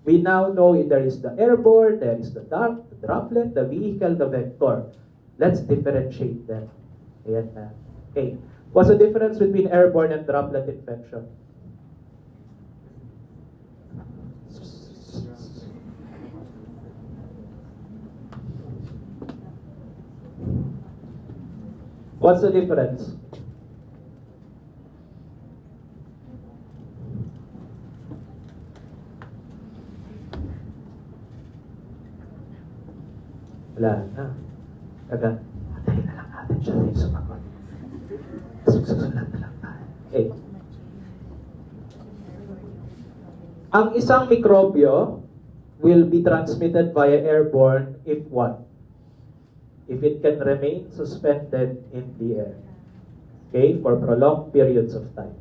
We now know there is the airborne, there is the droplet, the vehicle, the vector. Let's differentiate them. Ayan na. Okay. What's the difference between airborne and droplet infection? What's the difference? Wala na. Agad. Patayin na lang natin siya na yung sumagot. Susulat na lang tayo. Okay. Ang isang mikrobyo will be transmitted via airborne if what? If it can remain suspended in the air. Okay? For prolonged periods of time.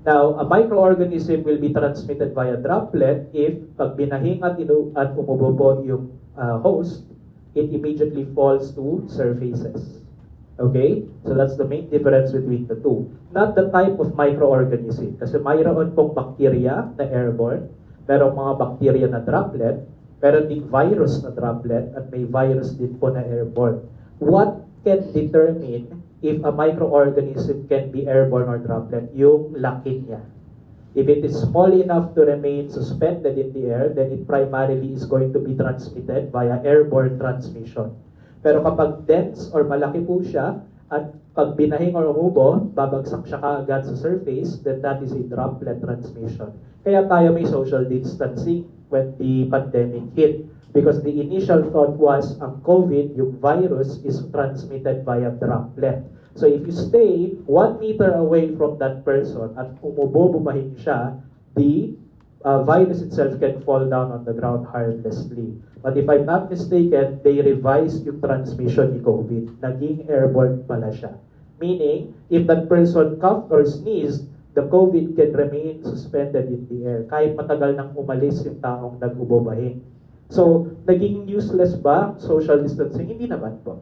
Now, a microorganism will be transmitted via droplet if pag binahing at umubo po yung host, it immediately falls to surfaces. Okay? So that's the main difference between the two. Not the type of microorganism. Kasi mayroon pong bacteria na airborne, merong mga bacteria na droplet, meron ding virus na droplet, at may virus din po na airborne. What can determine if a microorganism can be airborne or droplet? Yung laki niya. If it is small enough to remain suspended in the air, then it primarily is going to be transmitted via airborne transmission. Pero kapag dense or malaki po siya, at pag binahing or umubo, babagsak siya kaagad sa surface, then that is a droplet transmission. Kaya tayo may social distancing when the pandemic hit. Because the initial thought was, ang COVID, yung virus, is transmitted via droplet. So if you stay 1 meter away from that person at umubo, bumahing siya, the virus itself can fall down on the ground harmlessly. But if I'm not mistaken, they revised yung transmission ni COVID. Naging airborne pala siya. Meaning, if that person coughed or sneezed, the COVID can remain suspended in the air. Kahit matagal nang umalis yung taong nag-ubobahing. So, naging useless ba social distancing? Hindi naman po.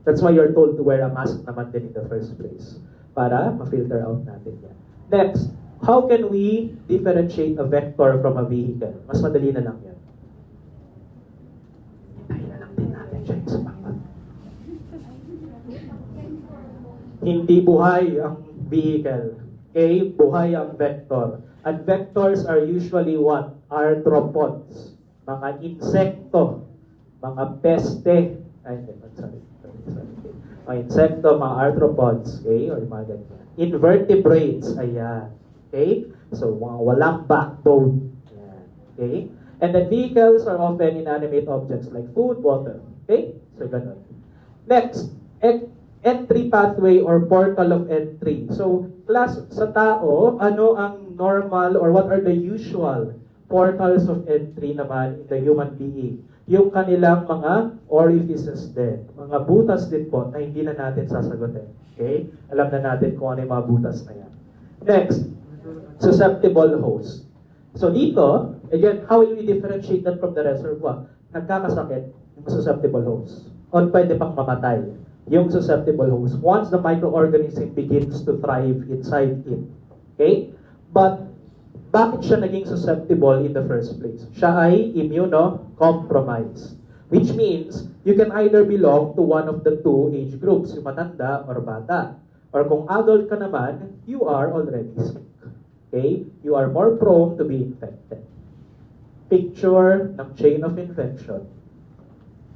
That's why you're told to wear a mask naman din in the first place. Para ma-filter out natin yan. Next, how can we differentiate a vector from a vehicle? Mas madali na lang yan. Hintayin na lang din natin siya yung sumagot. Hindi buhay ang vehicle. Okay? Buhay ang vector. And vectors are usually what? Arthropods. Mga insekto. Mga peste. Ay, sorry. Mga insekto, mga arthropods, okay, or mga ganyan. Invertebrates, ayan. Okay? So, mga walang backbone. Ayan. Okay? And then vehicles are often inanimate objects like food, water. Okay? So, ganun. Next, entry pathway or portal of entry. So, class, sa tao, ano ang normal or what are the usual portals of entry naman in the human being? Yung kanilang mga orifices din. Mga butas din po na hindi na natin sasagutin. Okay? Alam na natin kung ano yung mga butas na yan. Next, susceptible host. So dito, again, how will we differentiate that from the reservoir? Nagkakasakit yung susceptible host. O pwede pang mamatay yung susceptible host once the microorganism begins to thrive inside it. Okay? But bakit siya naging susceptible in the first place? Siya ay immunocompromised. Which means, you can either belong to one of the two age groups, yung matanda or bata. Or kung adult ka naman, you are already sick. Okay? You are more prone to be infected. Picture ng chain of infection.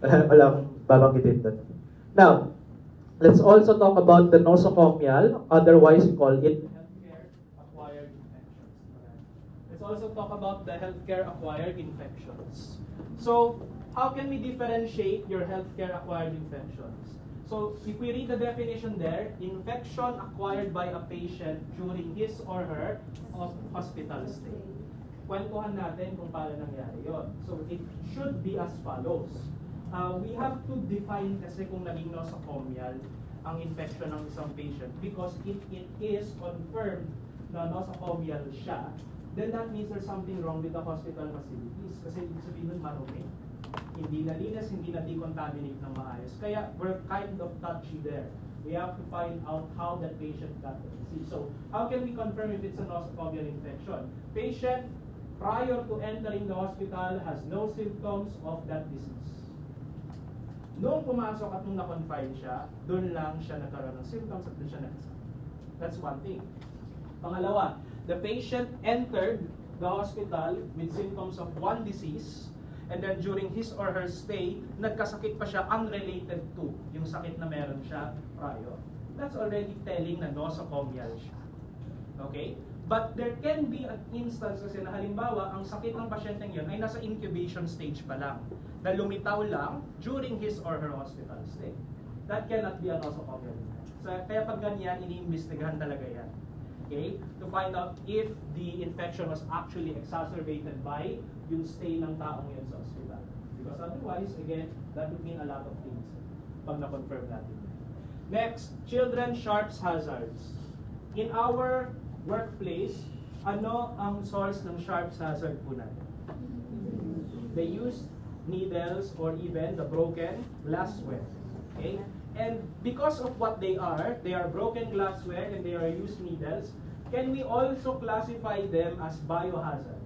Walang babanggitin doon. Now, let's also talk about the nosocomial, otherwise we call it healthcare-acquired infections. Let's also talk about the healthcare-acquired infections. So, how can we differentiate your healthcare-acquired infections? So, if we read the definition there, infection acquired by a patient during his or her hospital stay. kwentuhan natin kung paano nangyari yon. So it should be as follows. We have to define kasi kung naging nosocomial ang infection ng isang patient, because if it is confirmed na nosocomial siya, then that means there's something wrong with the hospital facilities. Kasi ibig sabihin nun marumi. Hindi nalinis, hindi na decontaminate ng maayos. Kaya we're kind of touchy there. We have to find out how that patient got the disease. So how can we confirm if it's a nosocomial infection? Patient, prior to entering the hospital, has no symptoms of that disease. Noong pumasok at nung na-confine siya, doon lang siya nagkaroon ng symptoms at doon siya nagkasakit. That's one thing. Pangalawa, the patient entered the hospital with symptoms of one disease, and then during his or her stay, nagkasakit pa siya unrelated to yung sakit na meron siya prior. That's already telling na nosocomial siya. Okay? But there can be an instance kasi na halimbawa, ang sakit ng pasyenteng yun ay nasa incubation stage pa lang, na lumitaw lang during his or her hospital stay. That cannot be a nosocomial infection. So, kaya pag ganyan, iniimbestigahan talaga yan. Okay? To find out if the infection was actually exacerbated by yung stay ng taong yun sa hospital. Because otherwise, again, that would mean a lot of things pag na-confirm natin. Next, children sharps hazards. In our workplace, ano ang source ng sharps hazard po natin? They use needles or even the broken glassware. Okay? And because of what they are broken glassware and they are used needles, can we also classify them as biohazard?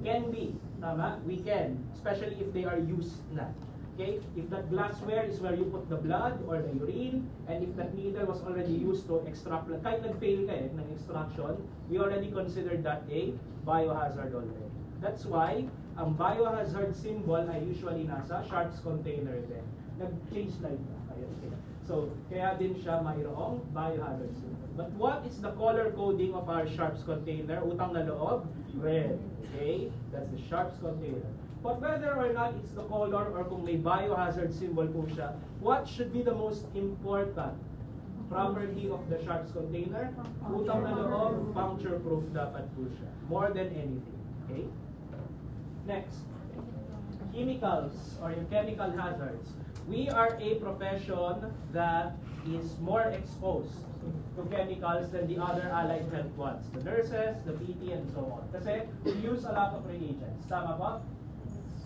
Can be. Tama? We can. Especially if they are used na. Okay? If that glassware is where you put the blood or the urine, and if that needle was already used to extract blood, kahit nag-fail ka ng extraction, we already considered that a biohazard already. That's why, ang biohazard symbol ay usually nasa sharps container din. Nag-change slide na. Ayun, okay. So, kaya din siya mayroong biohazard symbol. But what is the color coding of our sharps container? Utang na loob, red. Okay? That's the sharps container. But whether or not it's the color or kung may biohazard symbol po siya, what should be the most important property of the sharps container? Utang na loob, puncture-proof dapat po siya. More than anything. Okay? Next. Chemicals or yung chemical hazards. We are a profession that is more exposed to chemicals than the other allied health ones. The nurses, the PT, and so on. Kasi we use a lot of reagents. Tama ba?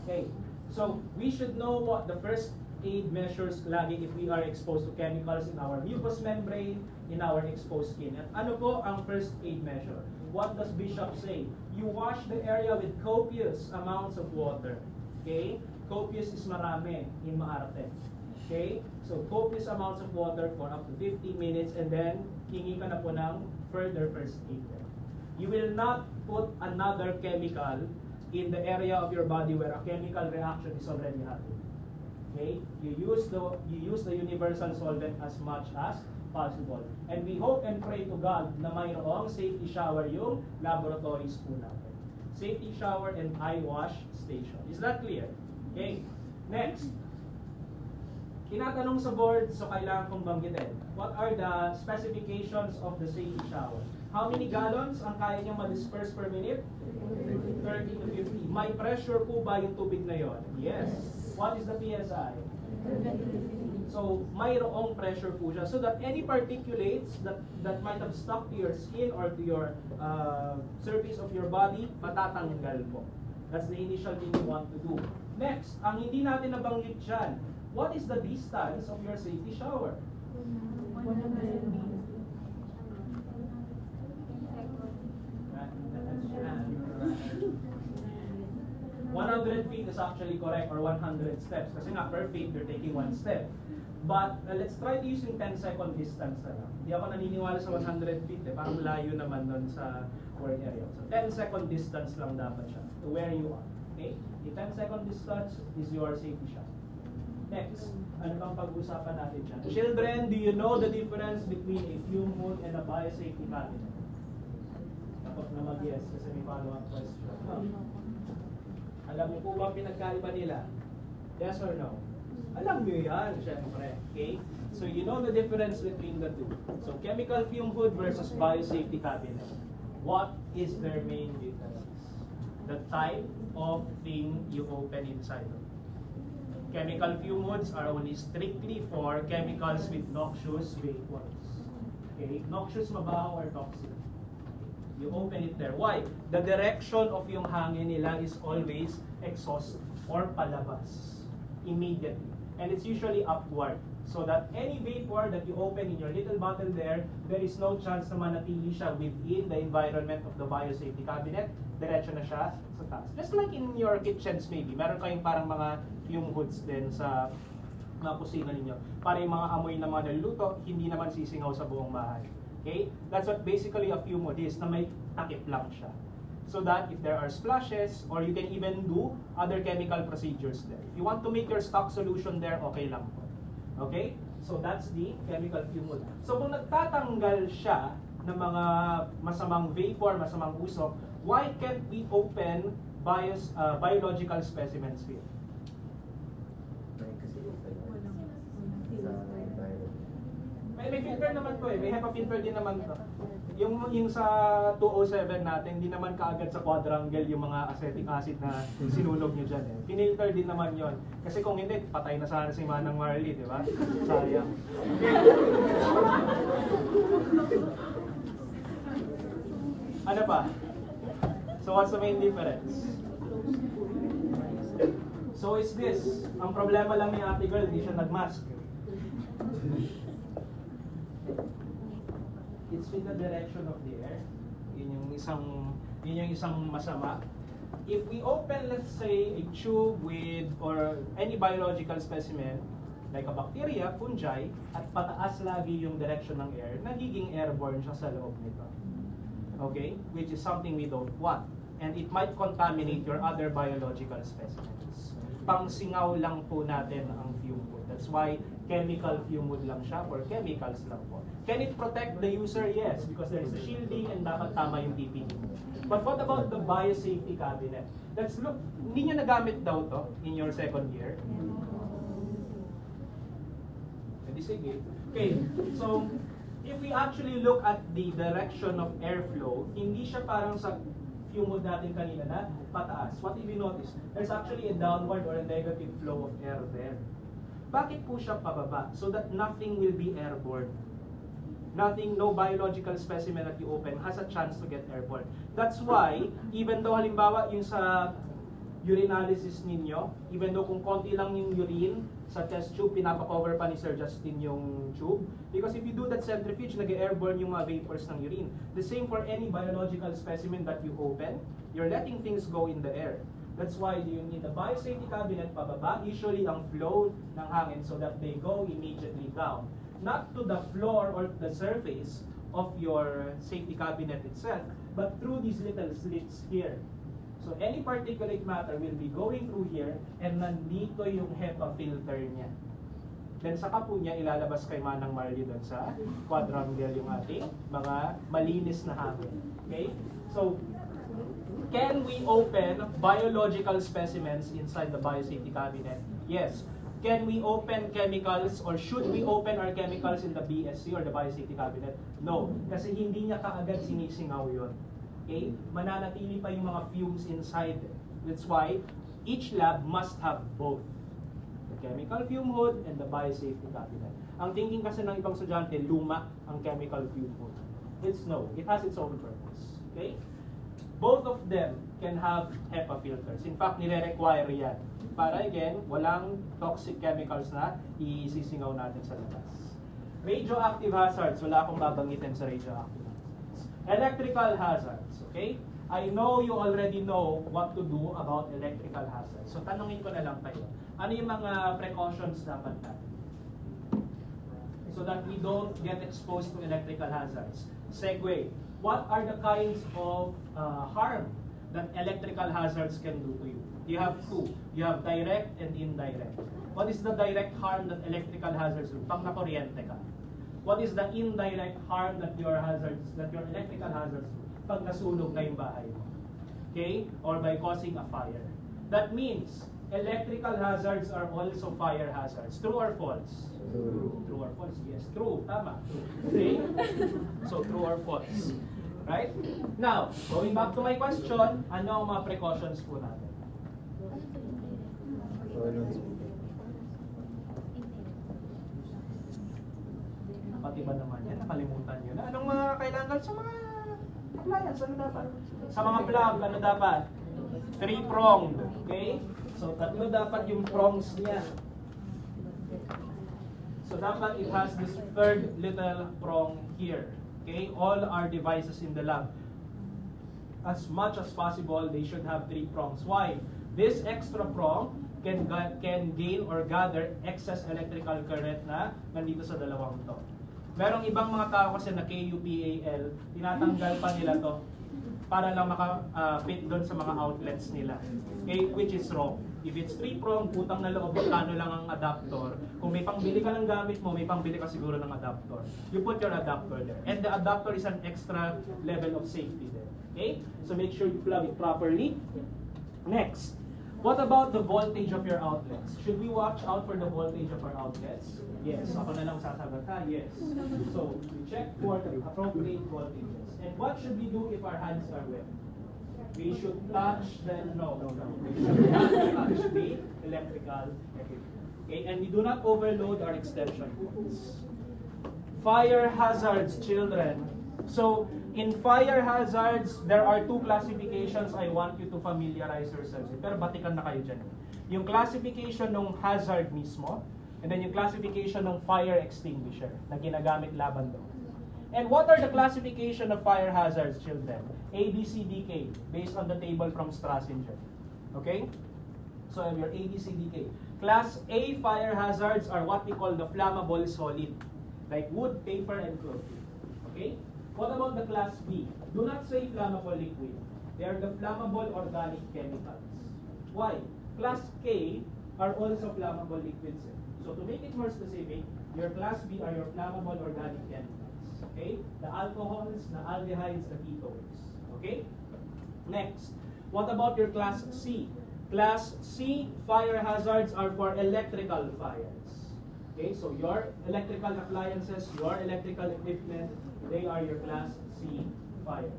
Okay, so we should know what the first aid measures lagi if we are exposed to chemicals in our mucous membrane, in our exposed skin. At ano po ang first aid measure? What does Bishop say? You wash the area with copious amounts of water. Okay? Copious is marami in Maarte. Okay? So copious amounts of water for up to 15 minutes and then hingi ka na po ng further first aid. You will not put another chemical in the area of your body where a chemical reaction is already happening. Okay? You use the universal solvent as much as possible. And we hope and pray to God na mayroong safety shower yung laboratories po natin. Safety shower and eye wash station. Is that clear? Okay. Next. Tinatanong sa board, so kailangan kong banggitin. What are the specifications of the safety shower? How many gallons ang kaya niyang ma-disperse per minute? 30 to 50. May pressure po ba yung tubig na yon? Yes. What is the PSI? So, mayroong pressure po siya so that any particulates that might have stuck to your skin or to your surface of your body, matatanggal po. That's the initial thing you want to do. Next, ang hindi natin nabanggit dyan, what is the distance of your safety shower? 100 feet is actually correct, or 100 steps. Kasi nga, per feet, you're taking one step. But let's try to use yung 10-second distance na lang. Hindi ako naniniwala sa 100 feet. Parang layo naman nun sa work area. So 10-second distance lang dapat siya to where you are. Okay? The 10-second distance is your safety shot. Next, ano bang pag-usapan natin dyan? Children, do you know the difference between a fume hood and a biosafety cabinet? Tapos na mag-yes kasi may follow-up question. Alam niyo po ba pinagkaiba nila? Yes or no? Alam niyo yan, syempre. Okay? So you know the difference between the two. So chemical fume hood versus biosafety cabinet. What is their main difference? the type of thing you open inside of. Chemical fume hoods are only strictly for chemicals with noxious vapors. Okay? Noxious, mabaho, or toxic. You open it there. Why? The direction of yung hangin nila is always exhaust or palabas immediately. And it's usually upward. So that any vapor that you open in your little bottle there is no chance na manatili siya within the environment of the biosafety cabinet. Diretso na siya sa taas. Just like in your kitchens maybe, meron kayong parang mga fume hoods din sa mga kusina ninyo. Para yung mga amoy na mga naluluto, hindi naman sisingaw sa buong bahay. Okay? That's what basically a fume hood is, na may takip lang siya. So that if there are splashes, or you can even do other chemical procedures there. If you want to make your stock solution there, okay lang po. Okay? So that's the chemical fume hood. So kung nagtatanggal siya ng mga masamang vapor, masamang usok, why can't we open biological specimens here? May filter naman to eh. May HEPA filter din naman to. Yung sa 207 natin, hindi naman kaagad sa quadrangle yung mga acetic acid na sinulog nyo dyan eh. Pinilter din naman yon. Kasi kung hindi, patay na sana si Manang Marley, di ba? Sayang. Ano pa? So what's the main difference? So is this. Ang problema lang ni Ate Girl, hindi siya nagmask. It's with the direction of the air. Yun yung isang masama. If we open, let's say, a tube with or any biological specimen, like a bacteria, fungi, at pataas lagi yung direction ng air, nagiging airborne siya sa loob nito. Okay? Which is something we don't want. And it might contaminate your other biological specimens. Pangsingaw lang po natin ang fume hood. That's why chemical fume hood lang siya, or chemicals lang po. Can it protect the user? Yes, because there is a shielding and dapat tama yung PPE. But what about the biosafety cabinet? Let's look, hindi nyo nagamit daw to in your second year? Sige. Okay, so if we actually look at the direction of airflow, hindi siya parang sa fume hood natin kanina na pataas. What if you notice? There's actually a downward or a negative flow of air there. Bakit po siya pababa? So that nothing will be airborne. Nothing, no biological specimen that you open has a chance to get airborne. That's why, even though halimbawa yung sa urinalysis ninyo, even though kung konti lang yung urine sa test tube, pinapakover pa ni Sir Justin yung tube. Because if you do that centrifuge, nag-airborne yung mga vapors ng urine. The same for any biological specimen that you open, you're letting things go in the air. That's why you need the biosafety cabinet pababa, usually ang flow ng hangin so that they go immediately down. Not to the floor or the surface of your safety cabinet itself, but through these little slits here. So any particulate matter will be going through here and nandito yung HEPA filter niya. Then saka po niya ilalabas kay Manang Marley doon sa quadrangle yung ating mga malinis na hangin. Okay? So, can we open biological specimens inside the biosafety cabinet? Yes. Can we open chemicals or should we open our chemicals in the BSC or the biosafety cabinet? No. Kasi hindi niya kaagad sinisingaw yun. Okay? Mananatili pa yung mga fumes inside. That's why each lab must have both the chemical fume hood and the biosafety cabinet. Ang thinking kasi ng ibang estudyante, luma ang chemical fume hood. It's no. It has its own purpose. Okay? Both of them can have HEPA filters. In fact, nire-require yan. Para again, walang toxic chemicals na isisingaw natin sa labas. Radioactive hazards, wala akong babanggitin sa radioactive hazards. Electrical hazards, okay? I know you already know what to do about electrical hazards. So tanungin ko na lang kayo. Ano yung mga precautions dapat natin? So that we don't get exposed to electrical hazards. Segue. What are the kinds of harm that electrical hazards can do to you? You have two. You have direct and indirect. What is the direct harm that electrical hazards do? Pag nakuryente ka. What is the indirect harm that your electrical hazards do? Pag nasunog na yung bahay mo. Okay? Or by causing a fire. That means electrical hazards are also fire hazards. True or false? True or false? Yes, true. Tama. Okay? So true or false? Right? Now, going back to my question, ano ang mga precautions po natin? Pati ba naman yan? Nakalimutan nyo na. Anong mga kailangan sa mga appliance? Ano dapat? Sa mga plug, ano dapat? 3-pronged. Okay? So, tatlo dapat yung prongs niya. So, dapat it has this third little prong here. Okay? All our devices in the lab, as much as possible, they should have 3 prongs. Why? This extra prong can gain or gather excess electrical current na nandito sa dalawang to. Merong ibang mga tao kasi na KUPAL, tinatanggal pa nila to para lang maka-fit doon sa mga outlets nila. Okay? Which is wrong. If it's 3-prong, utang na loob, kano lang ang adapter. Kung may pangbili ka ng gamit mo, may pangbili ka siguro ng adapter. You put your adapter there. And the adapter is an extra level of safety there. Okay? So make sure you plug it properly. Next. What about the voltage of your outlets? Should we watch out for the voltage of our outlets? Yes. Ako na lang sasagot ha? Yes. So, we check for the appropriate voltages. And what should we do if our hands are wet? We should touch the, no. We should not touch the electrical equipment. Okay? And we do not overload our extension cords. Fire hazards, children. So, in fire hazards, there are 2 classifications I want you to familiarize yourselves with. Pero batikan na kayo dyan. Yung classification ng hazard mismo, and then yung classification ng fire extinguisher na ginagamit laban doon. And what are the classification of fire hazards, children? A, B, C, D, K, based on the table from Strassinger. Okay? So, I have your A, B, C, D, K. Class A fire hazards are what we call the flammable solid, like wood, paper, and clothing. Okay? What about the class B? Do not say flammable liquid. They are the flammable organic chemicals. Why? Class K are also flammable liquids. So to make it more specific, your class B are your flammable organic chemicals. Okay? The alcohols, the aldehydes, the ketones. Okay? Next. What about your class C? Class C fire hazards are for electrical fires. Okay? So your electrical appliances, your electrical equipment, they are your class C fires.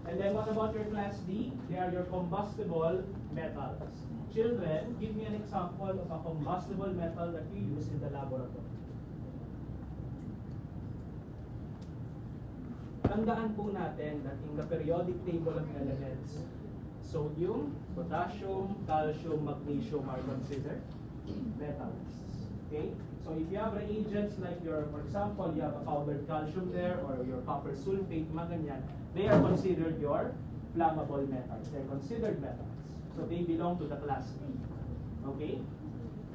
And then what about your class D? They are your combustible metals. Children, give me an example of a combustible metal that you use in the laboratory. Tandaan po natin that in the periodic table of elements, sodium, potassium, calcium, magnesium are considered metals. Okay? So if you have reagents like your, for example, you have a powdered calcium there or your copper sulfate, mga ganyan, they are considered your flammable metals. They're considered metals. So they belong to the class B. Okay?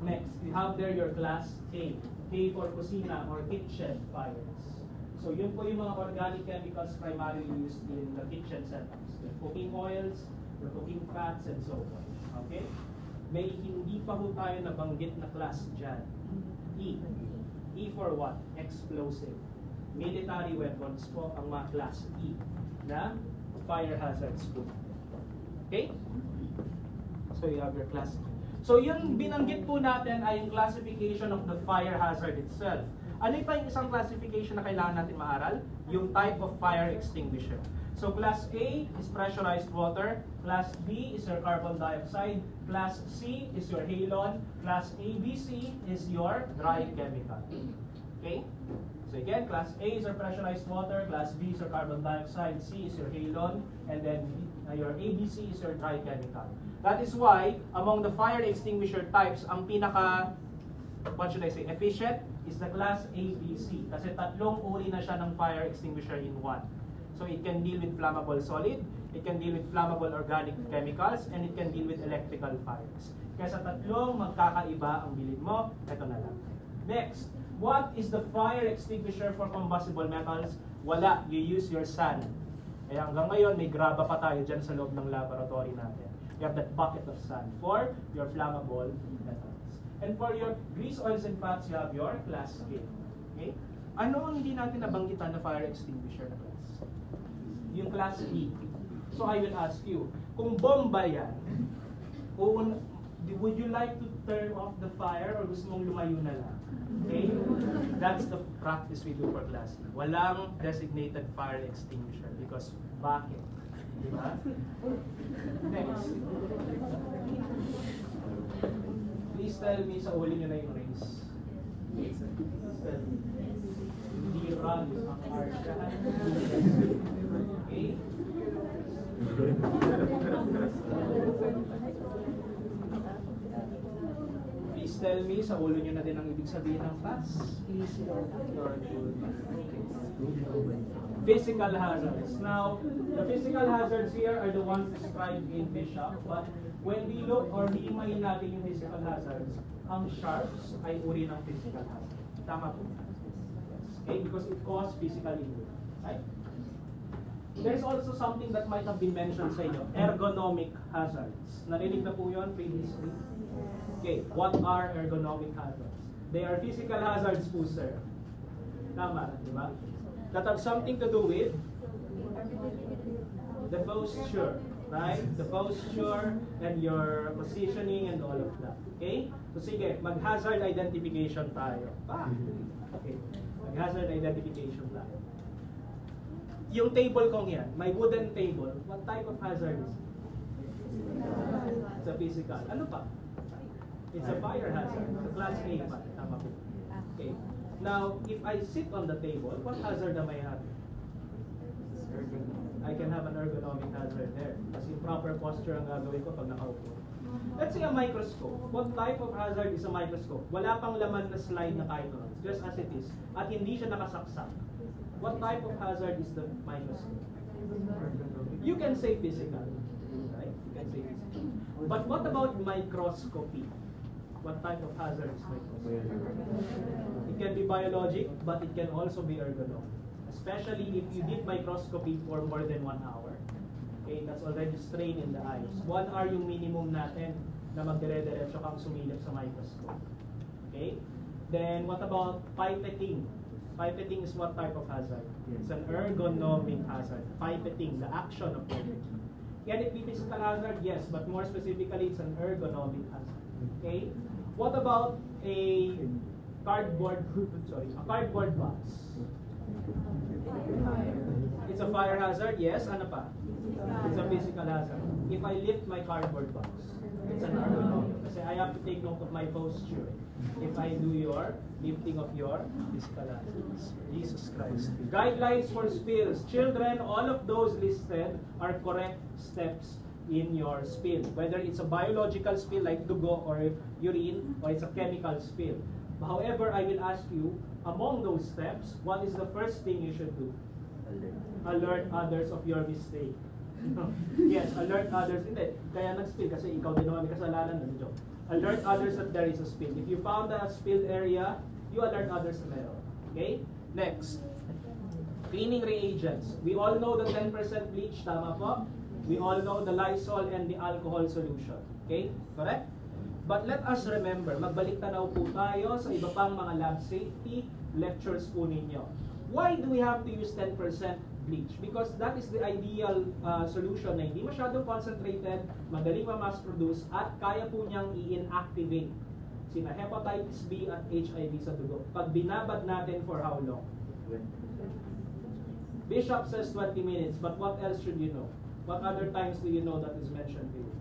Next, you have there your class K. K for kusina or kitchen fires. So yun po yung mga organic chemicals primarily used in the kitchen setups. The cooking oils, the cooking fats, and so on. Okay? May hindi pa po tayo nabanggit na class dyan. E. E for what? Explosive. Military weapons po ang mga class E na fire hazards po. Okay? So you have your class E. So yung binanggit po natin ay yung classification of the fire hazard itself. Ano pa yung isang classification na kailangan natin maaral? Yung type of fire extinguisher. So class A is pressurized water, class B is your carbon dioxide, class C is your halon, class ABC is your dry chemical. Okay? So again, class A is your pressurized water, class B is your carbon dioxide, C is your halon, and then your ABC is your dry chemical. That is why, among the fire extinguisher types, ang pinaka, what should I say, efficient is the class ABC. Kasi tatlong uri na siya ng fire extinguisher in one. So it can deal with flammable solid, it can deal with flammable organic chemicals, and it can deal with electrical fires. Kaya sa tatlong magkakaiba ang bilid mo, ito na lang. Next, what is the fire extinguisher for combustible metals? Wala, you use your sand. Kaya hanggang ngayon, may graba pa tayo dyan sa loob ng laboratory natin. You have that bucket of sand for your flammable metals. And for your grease, oils, and fats, you have your class K. Okay? Ano ang hindi natin nabanggitan na fire extinguisher na class? Yung class E. So I will ask you, kung bomba yan, would you like to turn off the fire or gusto mong lumayo na lang. Okay? That's the practice we do for class. Walang designated fire extinguisher because bakit? Diba? Next. Please tell me sa uli nyo na yung race. Please tell me. Hindi run ang Arsha. Okay? Please tell me, sa ulo nyo na din ang ibig sabihin ng class. Please, Lord. Okay. Physical hazards. Now, the physical hazards here are the ones described in Bishop, but when we look or himayin natin yung physical hazards, ang sharps ay uri ng physical hazard. Tama po. Yes. Okay, because it causes physical injury. Right? There's also something that might have been mentioned sa inyo, ergonomic hazards. Narinig na po yun previously? Okay, what are ergonomic hazards? They are physical hazards po, sir. Tama, di ba? That have something to do with the posture, right? The posture and your positioning and all of that. Okay? So sige, mag-hazard identification tayo. Okay. Mag-hazard identification tayo. Yung table kong yan, my wooden table, what type of hazard is it? It's a physical. Ano pa? It's a fire hazard. It's a class A pa. Tama po. Okay. Now, if I sit on the table, what hazard am I having? I can have an ergonomic hazard there. Kasi proper posture ang gagawin ko pag nakaupo. Let's say a microscope. What type of hazard is a microscope? Wala pang laman na slide na kahit ano. Just as it is. At hindi siya nakasaksak. What type of hazard is the microscope? You can say physical. Right? You can say physical. But what about microscopy? What type of hazard is microscopy? It can be biologic, but it can also be ergonomic. Especially if you did microscopy for more than 1 hour. Okay, that's already strain in the eyes. 1 hour yung minimum natin na magdire-diretso kang sumilip sa microscope. Okay? Then, what about pipetting? Pipetting is what type of hazard? It's an ergonomic hazard. Pipetting, the action of pipetting. Can it be physical hazard? Yes, but more specifically, it's an ergonomic hazard. Okay? What about a cardboard box? It's a fire hazard, yes. Ano pa? It's a physical hazard. If I lift my cardboard box, it's an ergonomic. Kasi I have to take note of my posture. If I do your lifting of your physical hazards. Jesus Christ. Guidelines for spills. Children, all of those listed are correct steps in your spill. Whether it's a biological spill like dugo or urine, or it's a chemical spill. However, I will ask you, among those steps, what is the first thing you should do? Alert others of your mistake. Yes, alert others. Hindi, kaya nag-spill kasi ikaw din naman may kasalanan. Joke. Alert others that there is a spill. If you found a spilled area, you alert others na meron. Okay? Next. Cleaning reagents. We all know the 10% bleach, tama po? We all know the Lysol and the alcohol solution. Okay? Correct? But let us remember, magbalik tanaw po tayo sa iba pang mga lab safety lectures po ninyo. Why do we have to use 10% bleach? Because that is the ideal solution na hindi masyadong concentrated, madaling ma-mass produce, at kaya po niyang i-inactivate sina hepatitis B at HIV sa dugo. Pag binabad natin for how long? Bishop says 20 minutes, but what else should you know? What other times do you know that is mentioned here?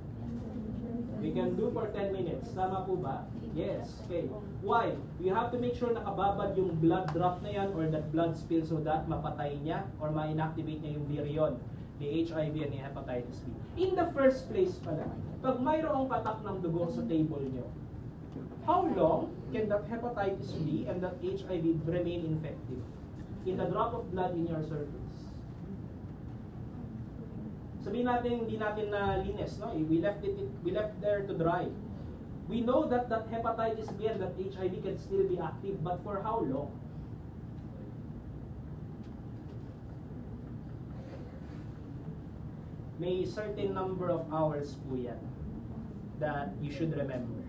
We can do for 10 minutes. Tama po ba? Yes. Okay. Why? You have to make sure nakababad yung blood drop na yan or that blood spill so that mapatay niya or ma-inactivate niya yung virion, the HIV and the hepatitis B. In the first place pala, pag mayroong patak ng dugo sa table nyo, how long can that hepatitis B and that HIV remain infective? In the drop of blood in your cervix. Sabihin natin hindi natin na linis, no? We left there to dry. We know that that hepatitis B and that HIV can still be active, but for how long? May certain number of hours po yan that you should remember.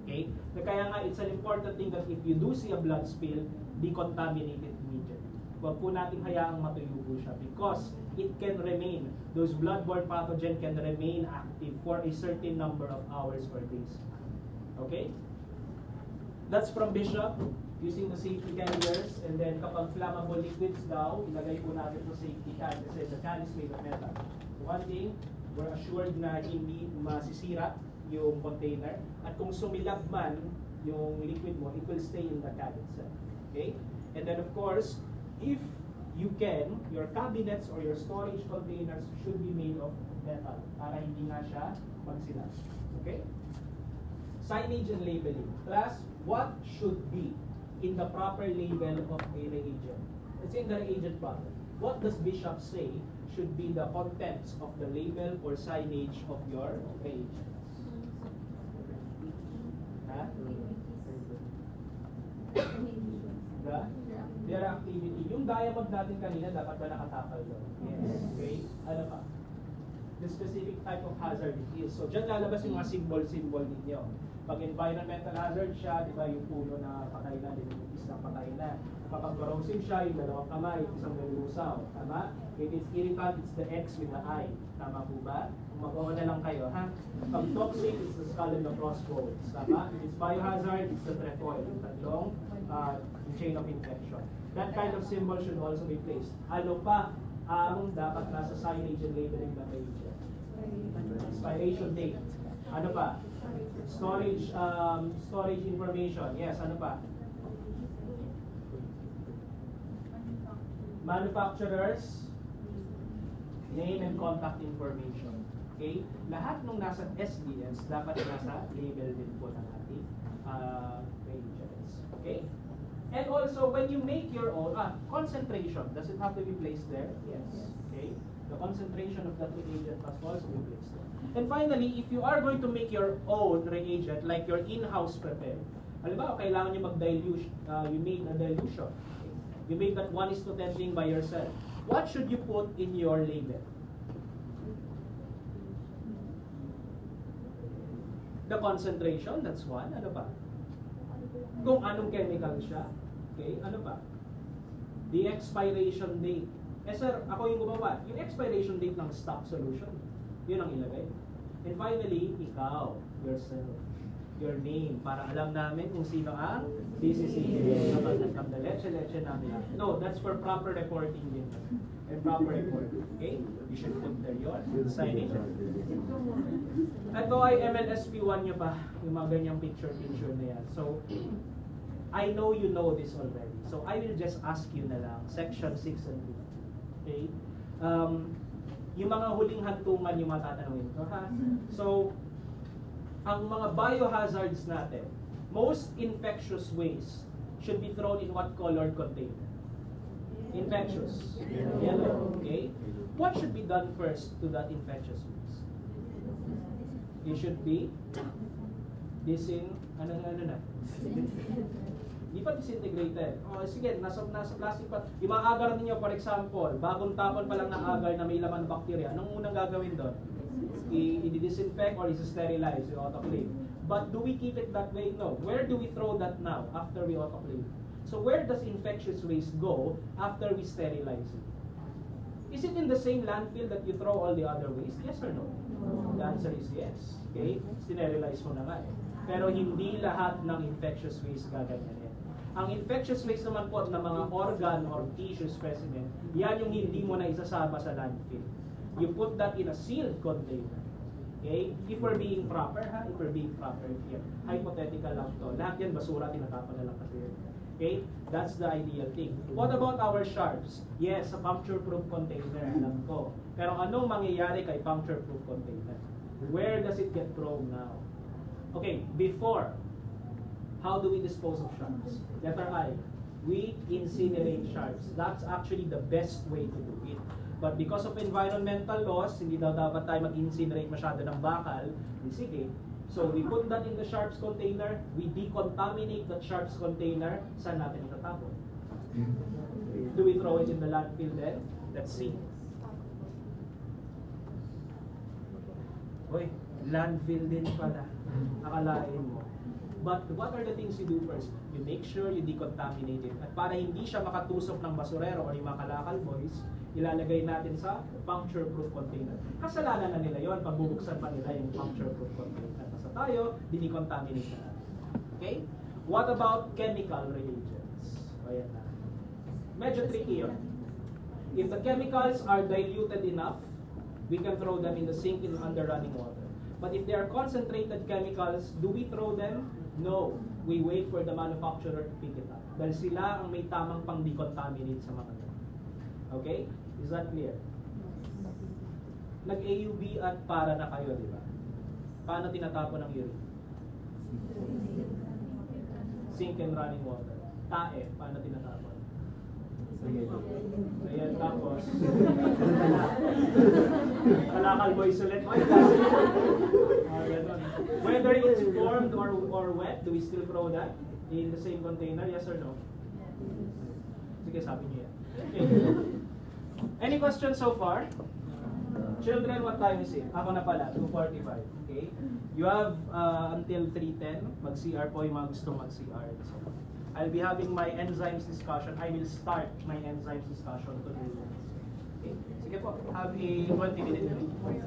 Okay? Kaya nga, it's an important thing that if you do see a blood spill, decontaminate it immediately. Huwag po nating hayaang matuyo po siya because it can remain, those bloodborne pathogen can remain active for a certain number of hours or days. Okay? That's from Bishop, using the safety carriers, and then kapag flammable liquids daw, ilagay po natin sa safety can kasi the can is made of metal. One thing, we're assured na hindi masisira yung container, at kung sumilab man yung liquid mo, it will stay in the can itself. Okay? And then of course, if you can, your cabinets or your storage containers should be made of metal para hindi nga siya magsilab. Okay? Signage and labeling. Class, what should be in the proper label of a reagent? It's in the reagent bottle. What does Bishop say should be the contents of the label or signage of your reagent? Huh? Their activity. Yung diamond natin kanina, dapat ba nakatapal doon? Yes. Okay? Ano pa? The specific type of hazard it is. So, dyan lalabas yung mga symbol ninyo. Pag environmental hazard siya, di ba, yung puno na patay na, yung isang patay na. Kapag corrosive siya, yung dalawang kamay, isang lulusaw. Tama? If it's irritant, it's the X with the I. Tama po ba? Mag-o na lang kayo, ha? Pag toxic, it's the skull and the crossbones. Tama? If it's biohazard, it's the trefoil. Yung tatlong chain of infection. That kind of symbol should also be placed. Ano pa ang dapat nasa signage and labeling ng reagent? Expiration date. Ano pa? Storage information. Yes, ano pa? Manufacturers, name and contact information. Okay? Lahat ng nasa SDS dapat nasa label din po ng ating reagents. Okay? And also, when you make your own, concentration, does it have to be placed there? Yes. Okay? The concentration of that reagent must also be placed there. And finally, if you are going to make your own reagent, like your in-house prepare, halimbawa, kailangan nyo mag-dilute, you make a dilution. Okay? You make that 1:10 thing by yourself. What should you put in your label? The concentration, that's one. Ano pa? Kung anong chemical siya. Okay, ano pa? The expiration date. Eh sir, ako yung gumawa. Yung expiration date ng stock solution, yun ang ilagay. And finally, ikaw, yourself, your name, para alam namin kung sino ang DCCA. Kapag the leche namin. No, that's for proper reporting din. And proper reporting. Okay? You should put there your signage. Ito ay MNSP1 nyo pa, yung mga ganyang picture na yan. So, I know you know this already. So, I will just ask you na lang, section 6 and 2. Okay? Yung mga huling hantungan yung matatanungin ko, ha? So, ang mga biohazards natin, most infectious waste should be thrown in what colored container? Infectious. Yellow. Okay? What should be done first to that infectious waste? It should be ano na? Di pa disintegrated. O sige, nasa plastic pa. Yung mga agar ninyo, for example, bagong tapon pa lang ng agar na may laman ng bacteria, anong unang gagawin doon? I-disinfect or i-sterilize, yung autoclave. But do we keep it that way? No. Where do we throw that now after we autoclave? So where does infectious waste go after we sterilize it? Is it in the same landfill that you throw all the other waste? Yes or no? The answer is yes. Okay? Sterilize mo na nga eh. Pero hindi lahat ng infectious waste gaganyanin. Ang infectious waste naman po na mga organ or tissue specimen, yan yung hindi mo na isasama sa landfill. You put that in a sealed container. Okay? If we're being proper, ha? If we're being proper here. Hypothetical lang to. Lahat yan basura, tinatapon na lang kasi. Okay? That's the ideal thing. What about our sharps? Yes, a puncture-proof container, alam ko. Pero anong mangyayari kay puncture-proof container? Where does it get thrown now? Okay, before, how do we dispose of sharps? Letter I, we incinerate sharps. That's actually the best way to do it. But because of environmental laws, hindi daw dapat tayo mag-incinerate masyado ng bakal. Sige. So we put that in the sharps container, we decontaminate that sharps container, saan natin itatapon? Do we throw it in the landfill then? Let's see. Hoy, landfill din pala. Akalain mo. But what are the things you do first? You make sure you decontaminate it. At para hindi siya makatusok ng basurero o yung mga kalakal boys, ilalagay natin sa puncture-proof container. Kasalanan na nila yon pag bubuksan pa nila yung puncture-proof container. Basta tayo, dinicontaminate na natin. Okay? What about chemical reagents? O yan na. Medyo tricky yun. If the chemicals are diluted enough, we can throw them in the sink under running water. But if they are concentrated chemicals, do we throw them? No. We wait for the manufacturer to pick it up. Dahil sila ang may tamang pang-decontaminate sa mga yan. Okay? Is that clear? Nag-AUB at para na kayo, di ba? Paano tinatapon ng urine? Sink and running water. Tae, paano tinatapon? Ayan, tapos kalakal boys ulit. Ganun. Whether it's formed or wet, do we still throw that in the same container? Yes or no? Sige, sabi niyo yan. Okay. Any questions so far? Children, what time is it? Ako na pala, 2:45. Okay? You have until 3:10. Mag-CR po yung mga gustong mag-CR. So, I'll be having my enzymes discussion. I will start my enzymes discussion today. Okay? Sige po, have a 20-minute break.